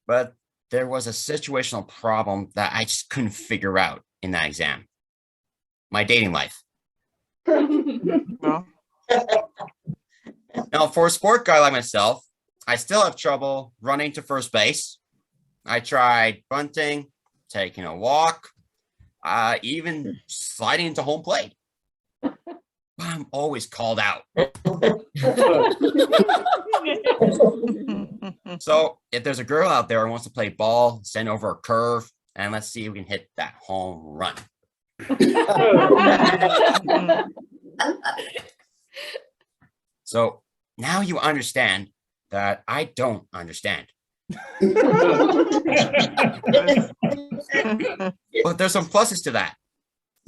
But there was a situational problem that I just couldn't figure out in that exam. My dating life.
Well,
Now, for a sport guy like myself, I still have trouble running to first base. I tried bunting, taking a walk, even sliding into home plate. But I'm always called out. So if there's a girl out there who wants to play ball, send over a curve, and let's see if we can hit that home run. So now you understand that I don't understand. But there's some pluses to that.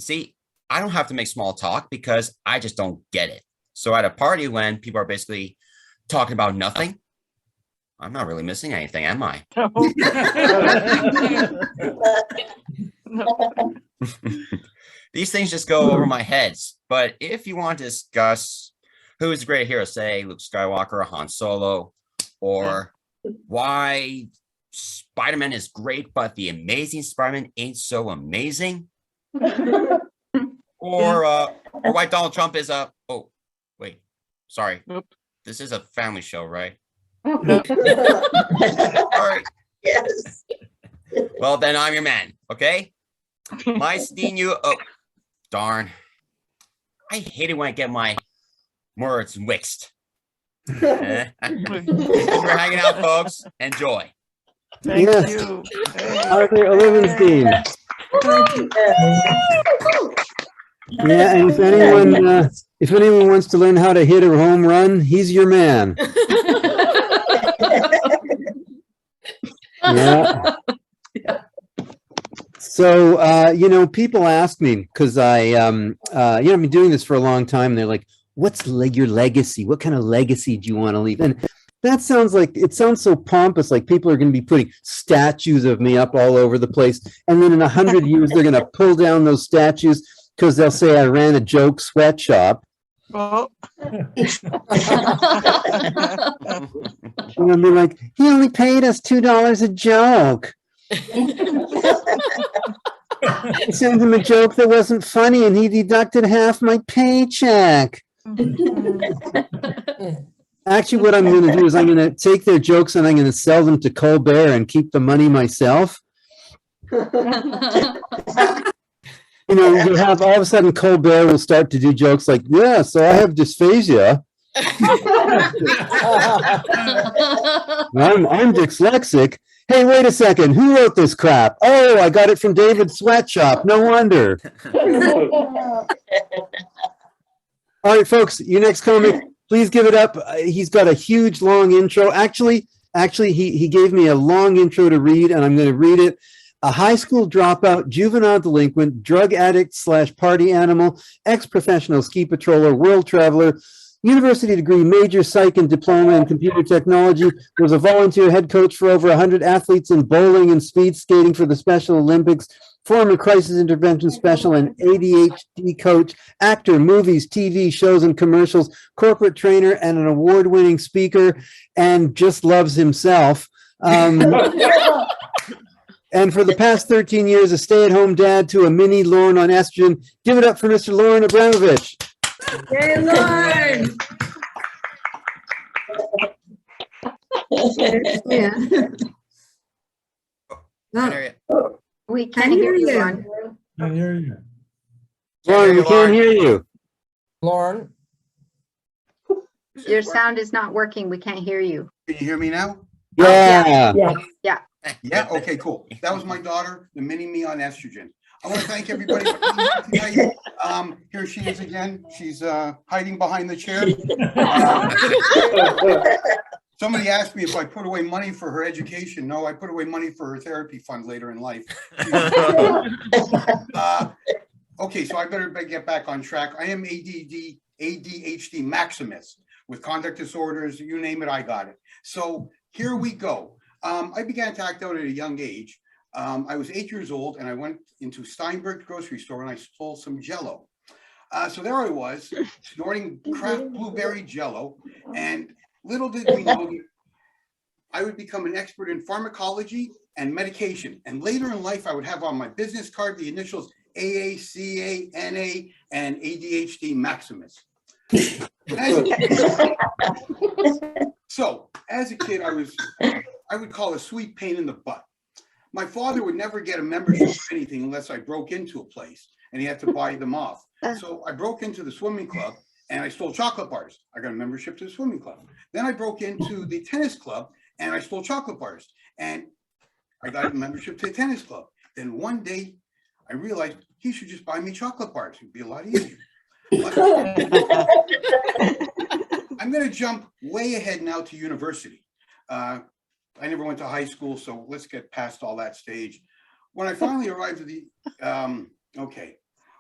See, I don't have to make small talk because I just don't get it. So at a party when people are basically talking about nothing, I'm not really missing anything, am I? These things just go over my heads. But if you want to discuss who is the great hero, say Luke Skywalker or Han Solo, or why Spider-Man is great, but the Amazing Spider-Man ain't so amazing, or why Donald Trump is a oh wait, sorry, this is a family show, right? All right.
Yes.
Well, then I'm your man. Okay. My steen you. Oh, darn! I hate it when I get my words mixed. Thanks for hanging out, folks. Enjoy.
Thank
Yes.
you.
Arthur Olivenstein. Yeah, and if anyone wants to learn how to hit a home run, he's your man. Yeah. So, people ask me, because I've been doing this for a long time. And they're like, what's your legacy? What kind of legacy do you want to leave? And that sounds so pompous, like people are going to be putting statues of me up all over the place. And then in 100 years, they're going to pull down those statues because they'll say I ran a joke sweatshop.
Well.
And I'll be like, he only paid us $2 a joke. I sent him a joke that wasn't funny and he deducted half my paycheck. Actually, what I'm going to do is I'm going to take their jokes and I'm going to sell them to Colbert and keep the money myself. You'll have all of a sudden Colbert will start to do jokes like, yeah, so I have dysphasia. I'm dyslexic. Hey, wait a second. Who wrote this crap? Oh, I got it from David Sweatshop. No wonder. All right, folks, your next comic, please give it up. He's got a huge, long intro. Actually, he gave me a long intro to read, and I'm going to read it. A high school dropout, juvenile delinquent, drug addict / party animal, ex-professional ski patroller, world traveler, university degree, major psych and diploma in computer technology, was a volunteer head coach for over 100 athletes in bowling and speed skating for the Special Olympics, former crisis intervention special and ADHD coach, actor, movies, TV shows and commercials, corporate trainer, and an award-winning speaker, and just loves himself. And for the past 13 years, a stay-at-home dad to a mini Lauren on estrogen. Give it up for Mr. Lauren Abramovich.
Hey, Lauren. Yeah. No,
We
can't hear you.
Lauren, we can't hear you.
Lauren,
Your sound is not working. We can't hear you.
Can you hear me now?
Yeah.
Yeah.
Yeah, okay, cool. That was my daughter, the mini me on estrogen. I want to thank everybody for being here tonight. Here she is again. She's hiding behind the chair. Somebody asked me if I put away money for her education. No, I put away money for her therapy fund later in life. Okay, so I better get back on track. I am ADHD Maximus with conduct disorders. You name it, I got it. So here we go. I began to act out at a young age. I was 8 years old and I went into Steinberg's grocery store and I stole some Jell-O. So there I was, snorting craft blueberry jello, and little did we know that I would become an expert in pharmacology and medication. And later in life, I would have on my business card the initials AACANA and ADHD Maximus. So as a kid, I would call a sweet pain in the butt. My father would never get a membership for anything unless I broke into a place and he had to buy them off. So I broke into the swimming club and I stole chocolate bars. I got a membership to the swimming club. Then I broke into the tennis club and I stole chocolate bars and I got a membership to the tennis club. Then one day I realized he should just buy me chocolate bars. It'd be a lot easier. I'm going to jump way ahead now to university. I never went to high school, so let's get past all that stage. When I finally arrived at the,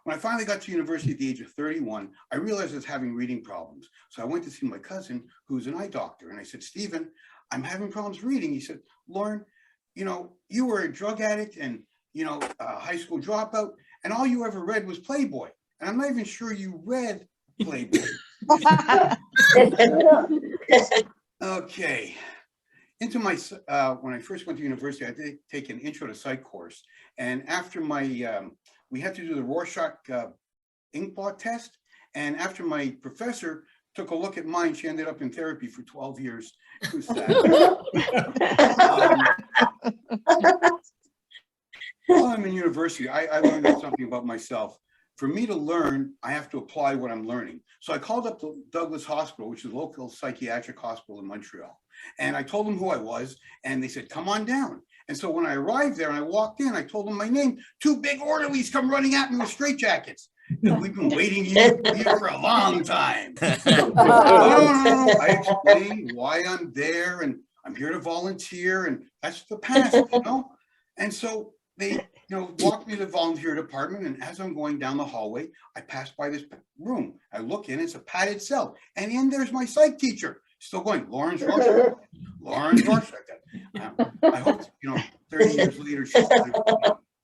when I finally got to university at the age of 31, I realized I was having reading problems. So I went to see my cousin, who's an eye doctor, and I said, Stephen, I'm having problems reading. He said, Lauren, you know, you were a drug addict and, you know, a high school dropout, and all you ever read was Playboy. And I'm not even sure you read Playboy. Okay. Into my, when I first went to university, I did take an intro to psych course. And after my, we had to do the Rorschach ink blot test. And after my professor took a look at mine, she ended up in therapy for 12 years. It was sad. While I'm in university, I learned something about myself. For me to learn, I have to apply what I'm learning. So I called up the Douglas Hospital, which is a local psychiatric hospital in Montreal. And I told them who I was, and they said, come on down. And so when I arrived there and I walked in, I told them my name. 2 big orderlies come running at me with straitjackets. We've been waiting here for a long time. No. I explained why I'm there, and I'm here to volunteer, and that's the past, you know? And so they, walked me to the volunteer department, and as I'm going down the hallway, I pass by this room. I look in, it's a padded cell, and in there's my psych teacher, still going, Lawrence Rorschach, Lawrence Rorschach. I hope, 30 years later, she's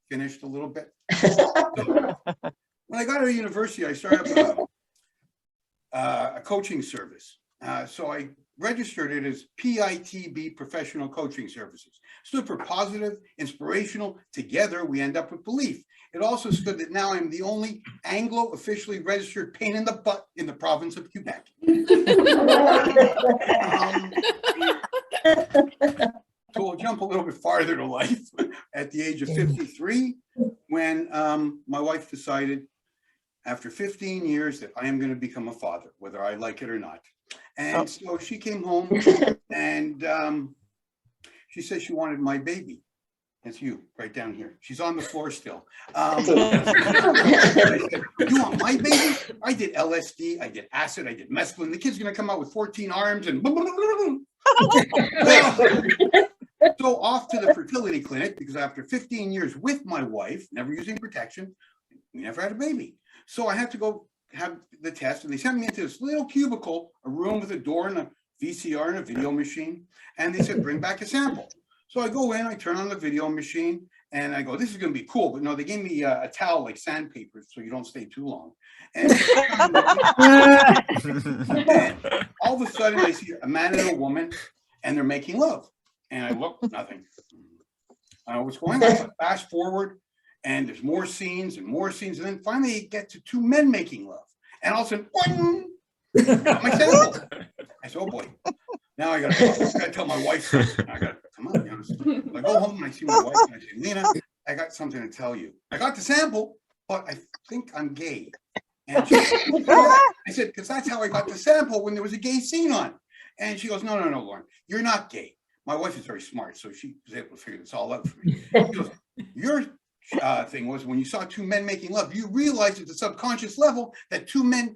finished a little bit. So, when I got out of university, I started up a coaching service. So I registered it as PITB, Professional Coaching Services. Stood for positive, inspirational, together we end up with belief. It also stood that now I'm the only Anglo officially registered pain in the butt in the province of Quebec. So we'll jump a little bit farther to life. At the age of 53, when my wife decided, after 15 years, that I am going to become a father, whether I like it or not. And so she came home and she said she wanted my baby. It's you right down here. She's on the floor still. I said, you want my baby? I did LSD, I did acid, I did mescaline. The kid's going to come out with 14 arms and so off to the fertility clinic, because after 15 years with my wife, never using protection, we never had a baby. So I had to go have the test, and they sent me into this little cubicle, a room with a door and a VCR and a video machine, and they said, bring back a sample. So I go in, I turn on the video machine, and I go, this is going to be cool. But no, they gave me a towel like sandpaper so you don't stay too long. And, and all of a sudden, I see a man and a woman, and they're making love. And I look, nothing. I don't know what's going on. So fast forward, and there's more scenes, and then finally you get to 2 men making love. And all of a sudden, boing, got my sample. I said, oh boy, now I gotta tell my wife something. I gotta, come on, be honest. I go home and I see my wife and I say, Lena, I got something to tell you. I got the sample, but I think I'm gay. And she said, I said, because that's how I got the sample when there was a gay scene on. And she goes, no, Lauren, you're not gay. My wife is very smart, so she was able to figure this all out for me. She goes, your thing was when you saw 2 men making love, you realized at the subconscious level that 2 men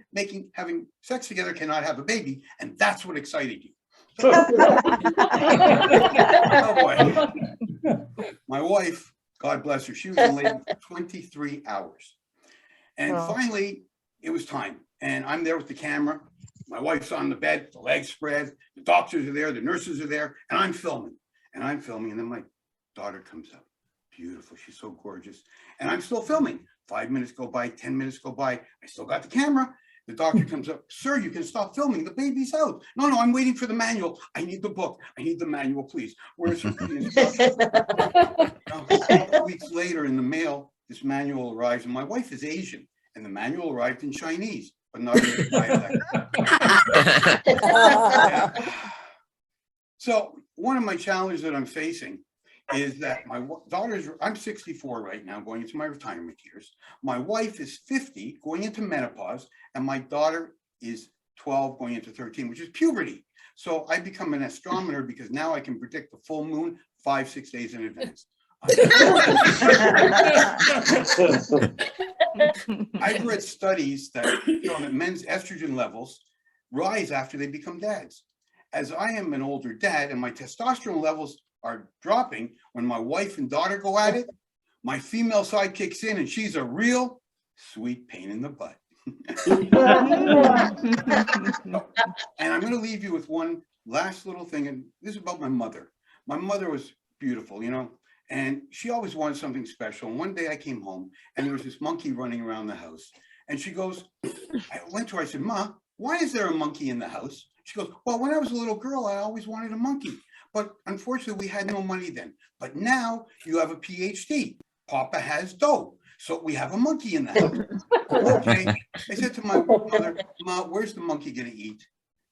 having sex together cannot have a baby, and that's what excited you. Oh boy. My wife, God bless her, she was in labor for 23 hours. And finally, it was time. And I'm there with the camera. My wife's on the bed, the legs spread, the doctors are there, the nurses are there, and I'm filming. And then my daughter comes up. Beautiful, she's so gorgeous. And I'm still filming. 5 minutes go by, 10 minutes go by. I still got the camera. The doctor comes up, sir, you can stop filming. The baby's out. No, I'm waiting for the manual. I need the book. I need the manual, please. Where's the A couple weeks later in the mail, this manual arrives, and my wife is Asian, and the manual arrived in Chinese, but not in the dialect. Yeah. So one of my challenges that I'm facing is that my daughter's, I'm 64 right now, going into my retirement years. My wife is 50, going into menopause, and my daughter is 12, going into 13, which is puberty. So I become an astronomer because now I can predict the full moon 5-6 days in advance. I've read studies that show that men's estrogen levels rise after they become dads. As I am an older dad and my testosterone levels are dropping, when my wife and daughter go at it, my female side kicks in and she's a real sweet pain in the butt. And I'm going to leave you with one last little thing, and this is about my mother. My mother was beautiful, you know, and she always wanted something special. And one day I came home and there was this monkey running around the house, and she goes, I went to her, I said, Ma, why is there a monkey in the house? She goes, well, when I was a little girl, I always wanted a monkey. But unfortunately, we had no money then. But now you have a PhD. Papa has dough. So we have a monkey in the house. Okay. I said to my mother, Ma, where's the monkey going to eat?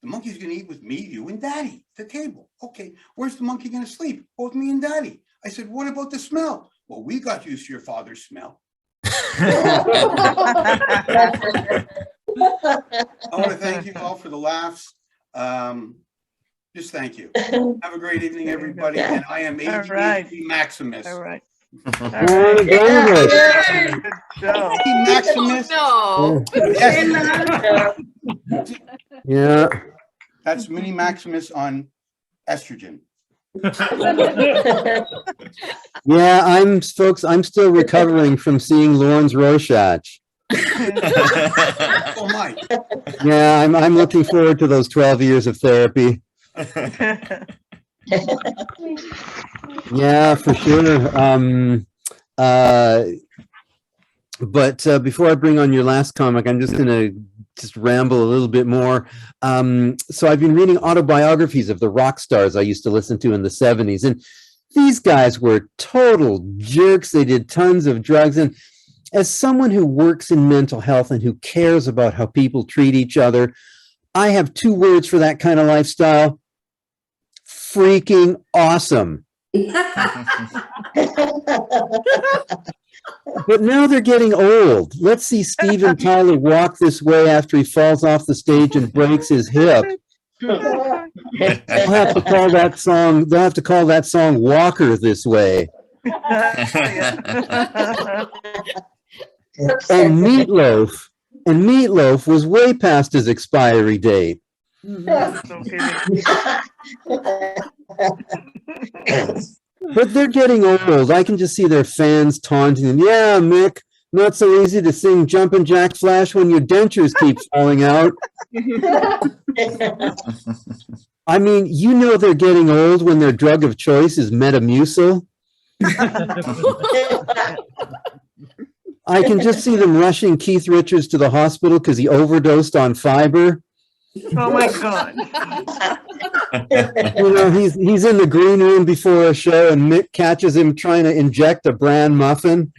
The monkey's going to eat with me, you, and Daddy at the table. Okay. Where's the monkey going to sleep? Both me and Daddy. I said, what about the smell? Well, we got used to your father's smell. I want to thank you all for the laughs. Just thank you. Have a great evening, everybody. And I am ADHD Maximus.
All right.
Maximus.
No.
Yes.
Yeah.
That's Mini Maximus on estrogen.
Yeah, folks, I'm still recovering from seeing Lawrence Rorschach.
Oh my.
Yeah, I'm looking forward to those 12 years of therapy. Yeah, for sure. But before I bring on your last comic, I'm just gonna ramble a little bit more. So I've been reading autobiographies of the rock stars I used to listen to in the 70s, and these guys were total jerks. They did tons of drugs, and as someone who works in mental health and who cares about how people treat each other, I have two words for that kind of lifestyle: freaking awesome. But now they're getting old. Let's see Steven Tyler walk this way after he falls off the stage and breaks his hip. They'll have to call that song, Walker This Way. And Meatloaf was way past his expiry date. But they're getting old. I can just see their fans taunting them. Yeah, Mick, not so easy to sing Jumpin' Jack Flash when your dentures keep falling out. I mean, you know they're getting old when their drug of choice is Metamucil. I can just see them rushing Keith Richards to the hospital because he overdosed on fiber.
Oh my God.
You know, he's in the green room before a show, and Mick catches him trying to inject a bran muffin.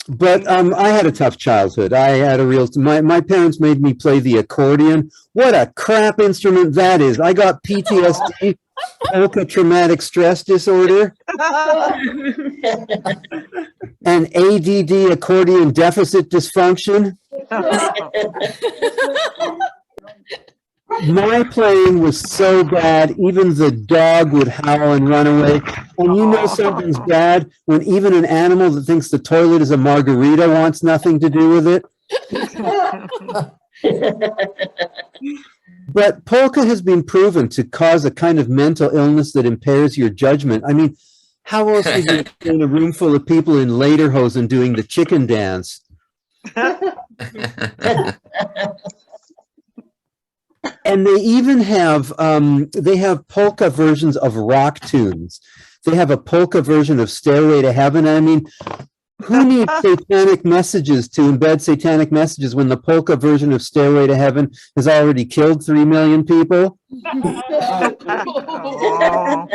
But I had a tough childhood. I had my parents made me play the accordion. What a crap instrument that is. I got PTSD, polka traumatic stress disorder, and ADD, accordion deficit dysfunction. My playing was so bad, even the dog would howl and run away. And you know something's bad when even an animal that thinks the toilet is a margarita wants nothing to do with it. But polka has been proven to cause a kind of mental illness that impairs your judgment. I mean, how else would you in a room full of people in lederhosen doing the chicken dance? And they even have polka versions of rock tunes. They have a polka version of Stairway to Heaven. I mean, Who needs satanic messages to embed satanic messages when the polka version of Stairway to Heaven has already killed 3 million people?
Oh.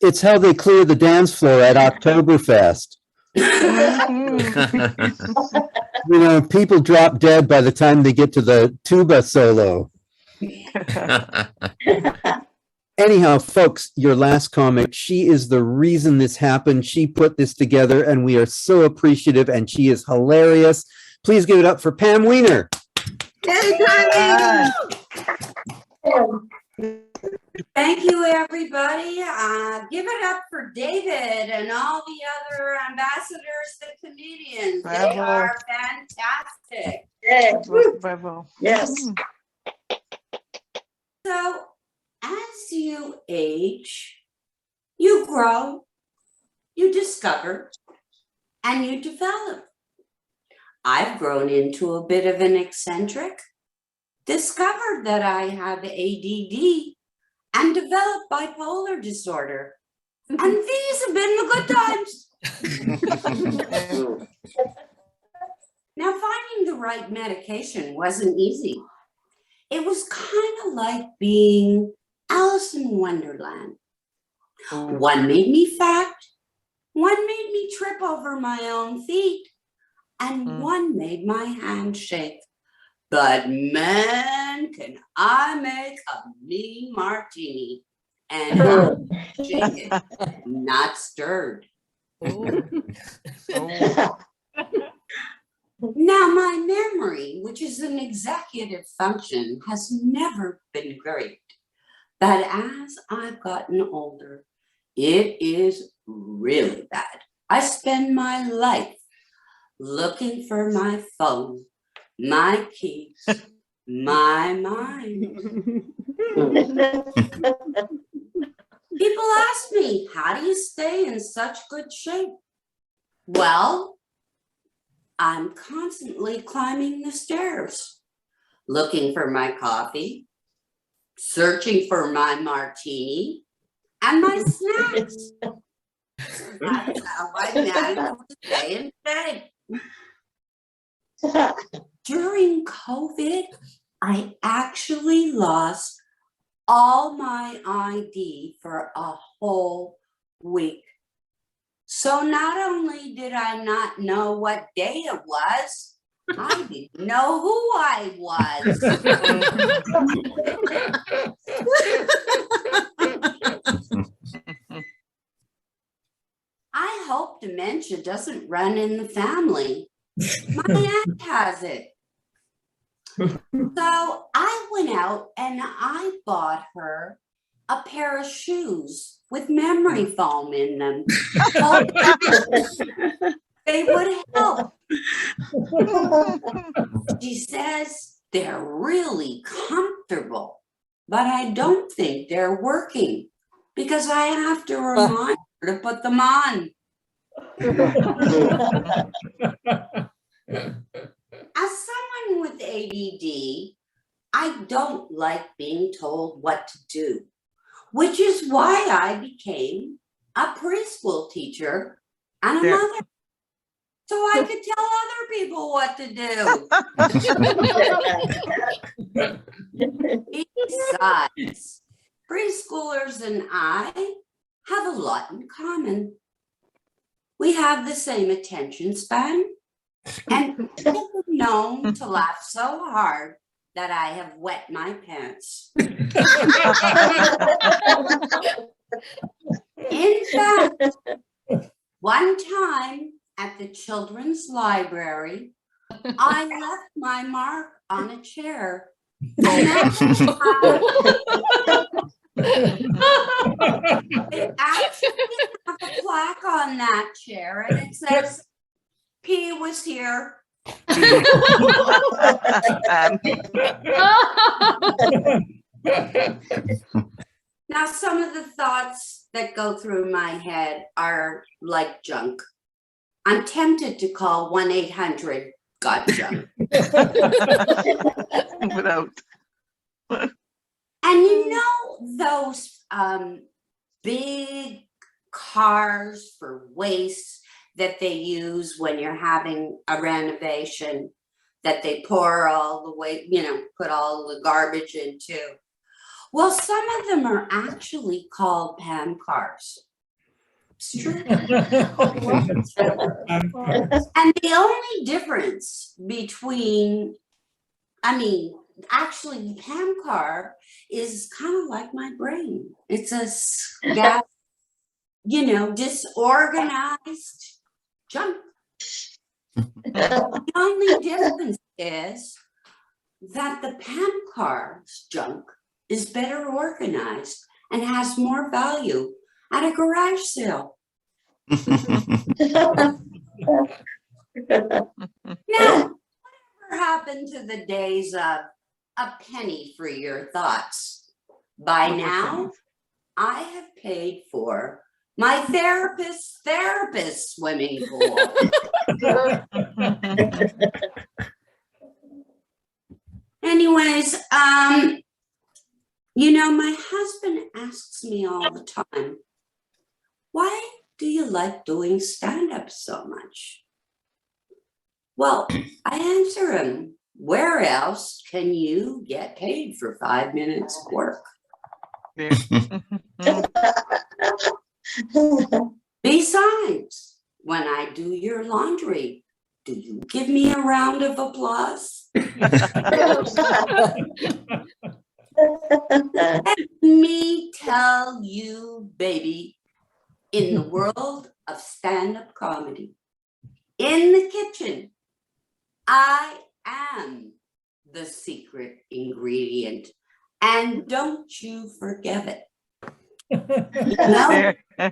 It's how they clear the dance floor at Oktoberfest. You know, people drop dead by the time they get to the tuba solo. Anyhow, folks, your last comic, she is the reason this happened. She put this together, and we are so appreciative, and she is hilarious. Please give it up for Pam Weiner.
Thank you, everybody. Give it up for David and all the other ambassadors, the comedians. They
Bravo.
are fantastic.
Bravo.
Yes.
So, as you age, you grow, you discover, and you develop. I've grown into a bit of an eccentric, discovered that I have ADD, and developed bipolar disorder. And these have been the good times. Now, finding the right medication wasn't easy. It was kind of like being Alice in Wonderland. One made me fat, one made me trip over my own feet, and one made my hand shake. But man, can I make a mean martini and shake it, not stirred. Now, my memory, which is an executive function, has never been great. But as I've gotten older, it is really bad. I spend my life looking for my phone, my keys, my mind. People ask me, how do you stay in such good shape? Well, I'm constantly climbing the stairs, looking for my coffee, searching for my martini, and my snacks. That's how I manage to stay in shape. During COVID, I actually lost all my ID for a whole week. So not only did I not know what day it was, I didn't know who I was. I hope dementia doesn't run in the family. My aunt has it. So I went out and I bought her a pair of shoes with memory foam in them. They would help. She says they're really comfortable, but I don't think they're working because I have to remind her to put them on. As someone with ADD, I don't like being told what to do, which is why I became a preschool teacher and a mother, so I could tell other people what to do. Besides, preschoolers and I have a lot in common. We have the same attention span, and people are known to laugh so hard that I have wet my pants. In fact, one time at the children's library, I left my mark on a chair. They actually have a plaque on that chair, and it says, P was here. Now, some of the thoughts that go through my head are like junk. I'm tempted to call 1-800 got junk.
Without.
And you know those big cars for waste that they use when you're having a renovation, that they pour all the way, you know, put all the garbage into. Well, some of them are actually called PAM cars. It's true. And the only difference between, actually, PAM car is kind of like my brain. It's a disorganized junk. The only difference is that the PAM car's junk is better organized and has more value at a garage sale. Now, whatever happened to the days of a penny for your thoughts? By now, I have paid for my therapist's swimming pool. Anyways, my husband asks me all the time, why do you like doing stand-up so much? Well, I answer him, where else can you get paid for 5 minutes of work? Besides, when I do your laundry, do you give me a round of applause? Let me tell you, baby, in the world of stand-up comedy, in the kitchen, I am the secret ingredient, and don't you forget it.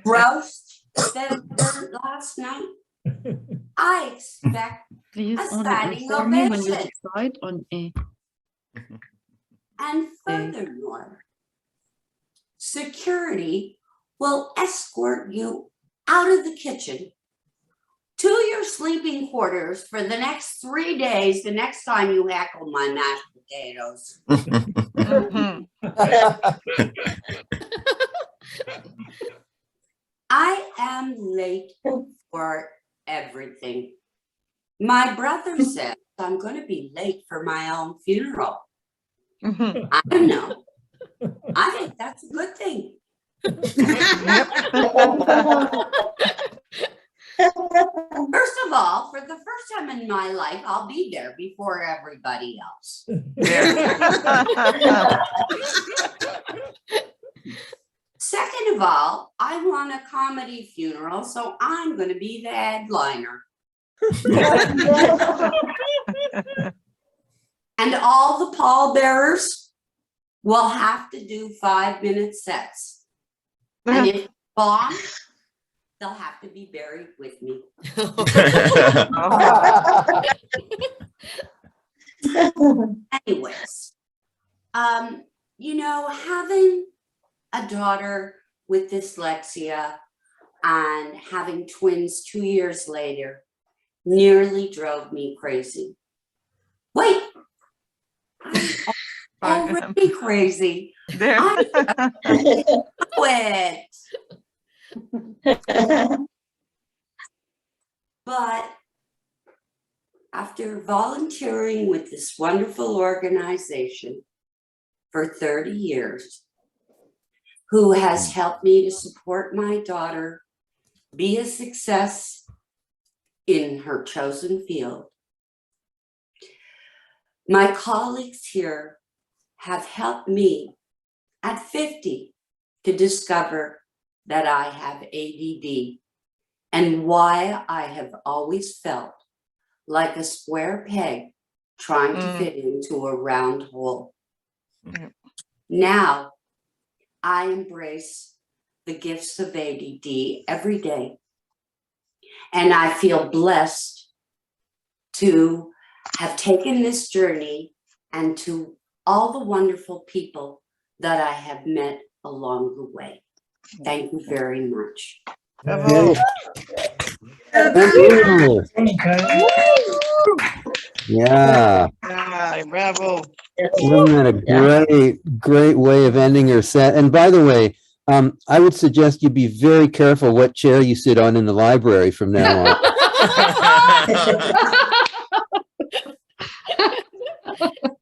Roast that last night. I expect a standing ovation. And furthermore, security will escort you out of the kitchen to your sleeping quarters for the next 3 days, the next time you heckle my mashed potatoes. I am late for everything. My brother says I'm going to be late for my own funeral. I don't know. I think that's a good thing. First of all, for the first time in my life, I'll be there before everybody else. Second of all, I want a comedy funeral, so I'm going to be the headliner. And all the pallbearers will have to do 5-minute sets. And if bomb, they'll have to be buried with me. Anyways, having a daughter with dyslexia and having twins 2 years later nearly drove me crazy. Wait, I'm already crazy. I quit. But after volunteering with this wonderful organization for 30 years, who has helped me to support my daughter be a success in her chosen field, my colleagues here have helped me at 50 to discover that I have ADD and why I have always felt like a square peg trying to fit into a round hole. Now, I embrace the gifts of ADD every day, and I feel blessed to have taken this journey and to all the wonderful people that I have met along the way. Thank you very much.
Bravo. Thank you. Yeah.
Bravo.
Wasn't that a great way of ending your set? And by the way, I would suggest you be very careful what chair you sit on in the library from now on.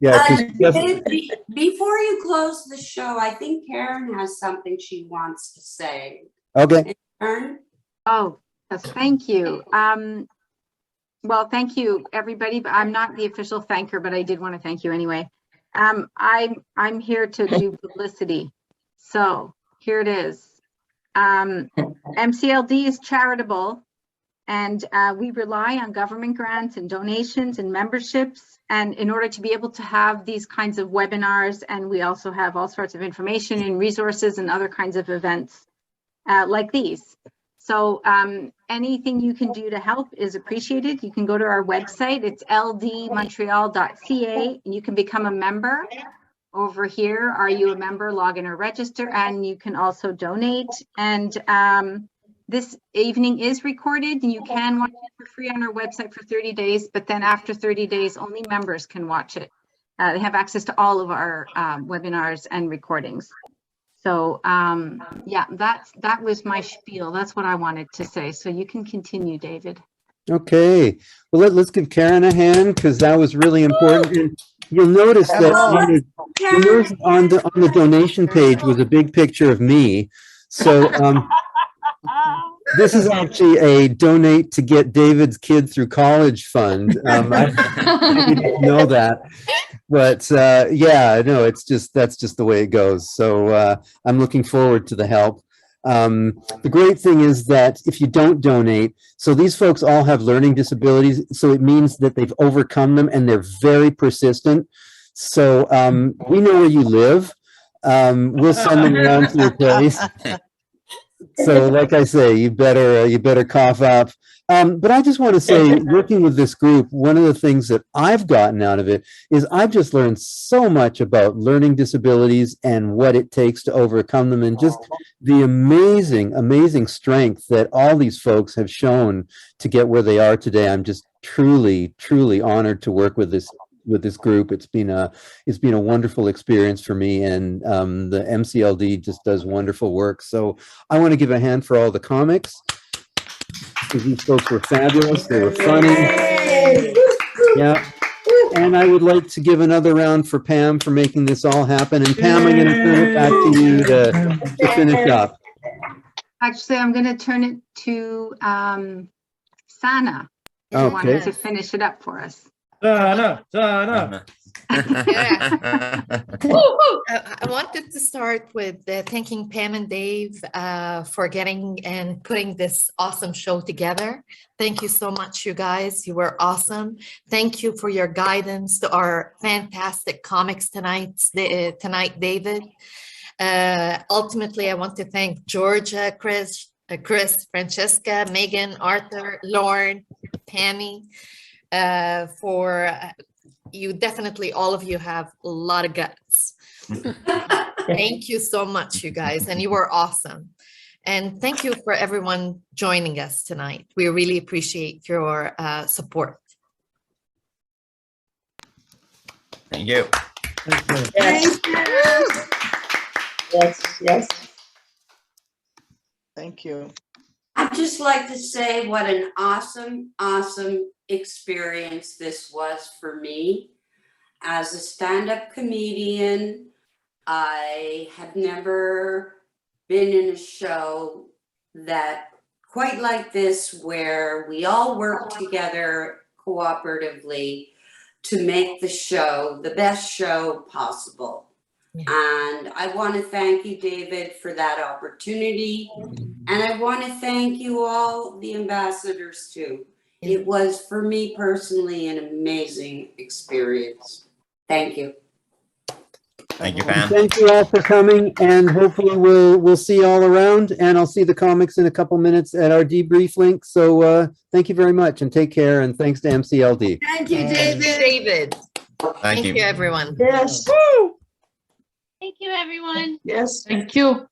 Yeah, 'cause
Before you close the show, I think Karen has something she wants to say.
okay.
Karen?
Oh, yes, thank you. Well, thank you, everybody, but I'm not the official thanker, but I did want to thank you anyway. I'm here to do publicity. So here it is. MCLD is charitable, and we rely on government grants and donations and memberships, and in order to be able to have these kinds of webinars, and we also have all sorts of information and resources and other kinds of events like these. So anything you can do to help is appreciated. You can go to our website. It's ldmontreal.ca, and you can become a member. Over here, are you a member? Log in or register, and you can also donate. And this evening is recorded, and you can watch it for free on our website for 30 days, but then after 30 days, only members can watch it. They have access to all of our webinars and recordings. So yeah, that was my spiel. That's what I wanted to say. So you can continue, David.
Okay. Well, let's give Karen a hand, because that was really important. And you'll notice that on the donation page was a big picture of me. So this is actually a donate to get David's kid through college fund. I didn't know that. But yeah, no, that's just the way it goes. So I'm looking forward to the help. The great thing is that if you don't donate, so these folks all have learning disabilities, so it means that they've overcome them and they're very persistent. So we know where you live. We'll send them around to your place. So like I say, you better cough up. But I just want to say, working with this group, one of the things that I've gotten out of it is I've just learned so much about learning disabilities and what it takes to overcome them, and just the amazing strength that all these folks have shown to get where they are today. I'm just truly honored to work with this group. It's been a wonderful experience for me, and the MCLD just does wonderful work. So I want to give a hand for all the comics. These folks were fabulous. They were funny. Yeah. And I would like to give another round for Pam for making this all happen. And Pam, I'm going to turn it back to you to finish up.
Actually, I'm going to turn it to Sana.
Okay.
Wanted to finish it up for us.
Sana.
I wanted to start with thanking Pam and Dave for getting and putting this awesome show together. Thank you so much, you guys. You were awesome. Thank you for your guidance to our fantastic comics tonight, David. Ultimately, I want to thank Georgia, Chris, Francesca, Megan, Arthur, Lauren, Pammy, for you definitely, all of you have a lot of guts. Thank you so much, you guys, and you were awesome. And thank you for everyone joining us tonight. We really appreciate your support.
Thank you.
Yes.
Yes. Thank you.
I'd just like to say what an awesome experience this was for me. As a stand-up comedian, I have never been in a show that quite like this, where we all work together cooperatively to make the show the best show possible. Yeah. And I want to thank you, David, for that opportunity. And I want to thank you all, the ambassadors, too. It was, for me personally, an amazing experience. Thank you.
Thank you, Pam.
Thank you all for coming, and hopefully we'll see you all around, and I'll see the comics in a couple minutes at our debrief link. So thank you very much, and take care, and thanks to MCLD.
Thank you, David. Thank you, everyone.
Yes.
Thank you, everyone.
Yes. Thank you.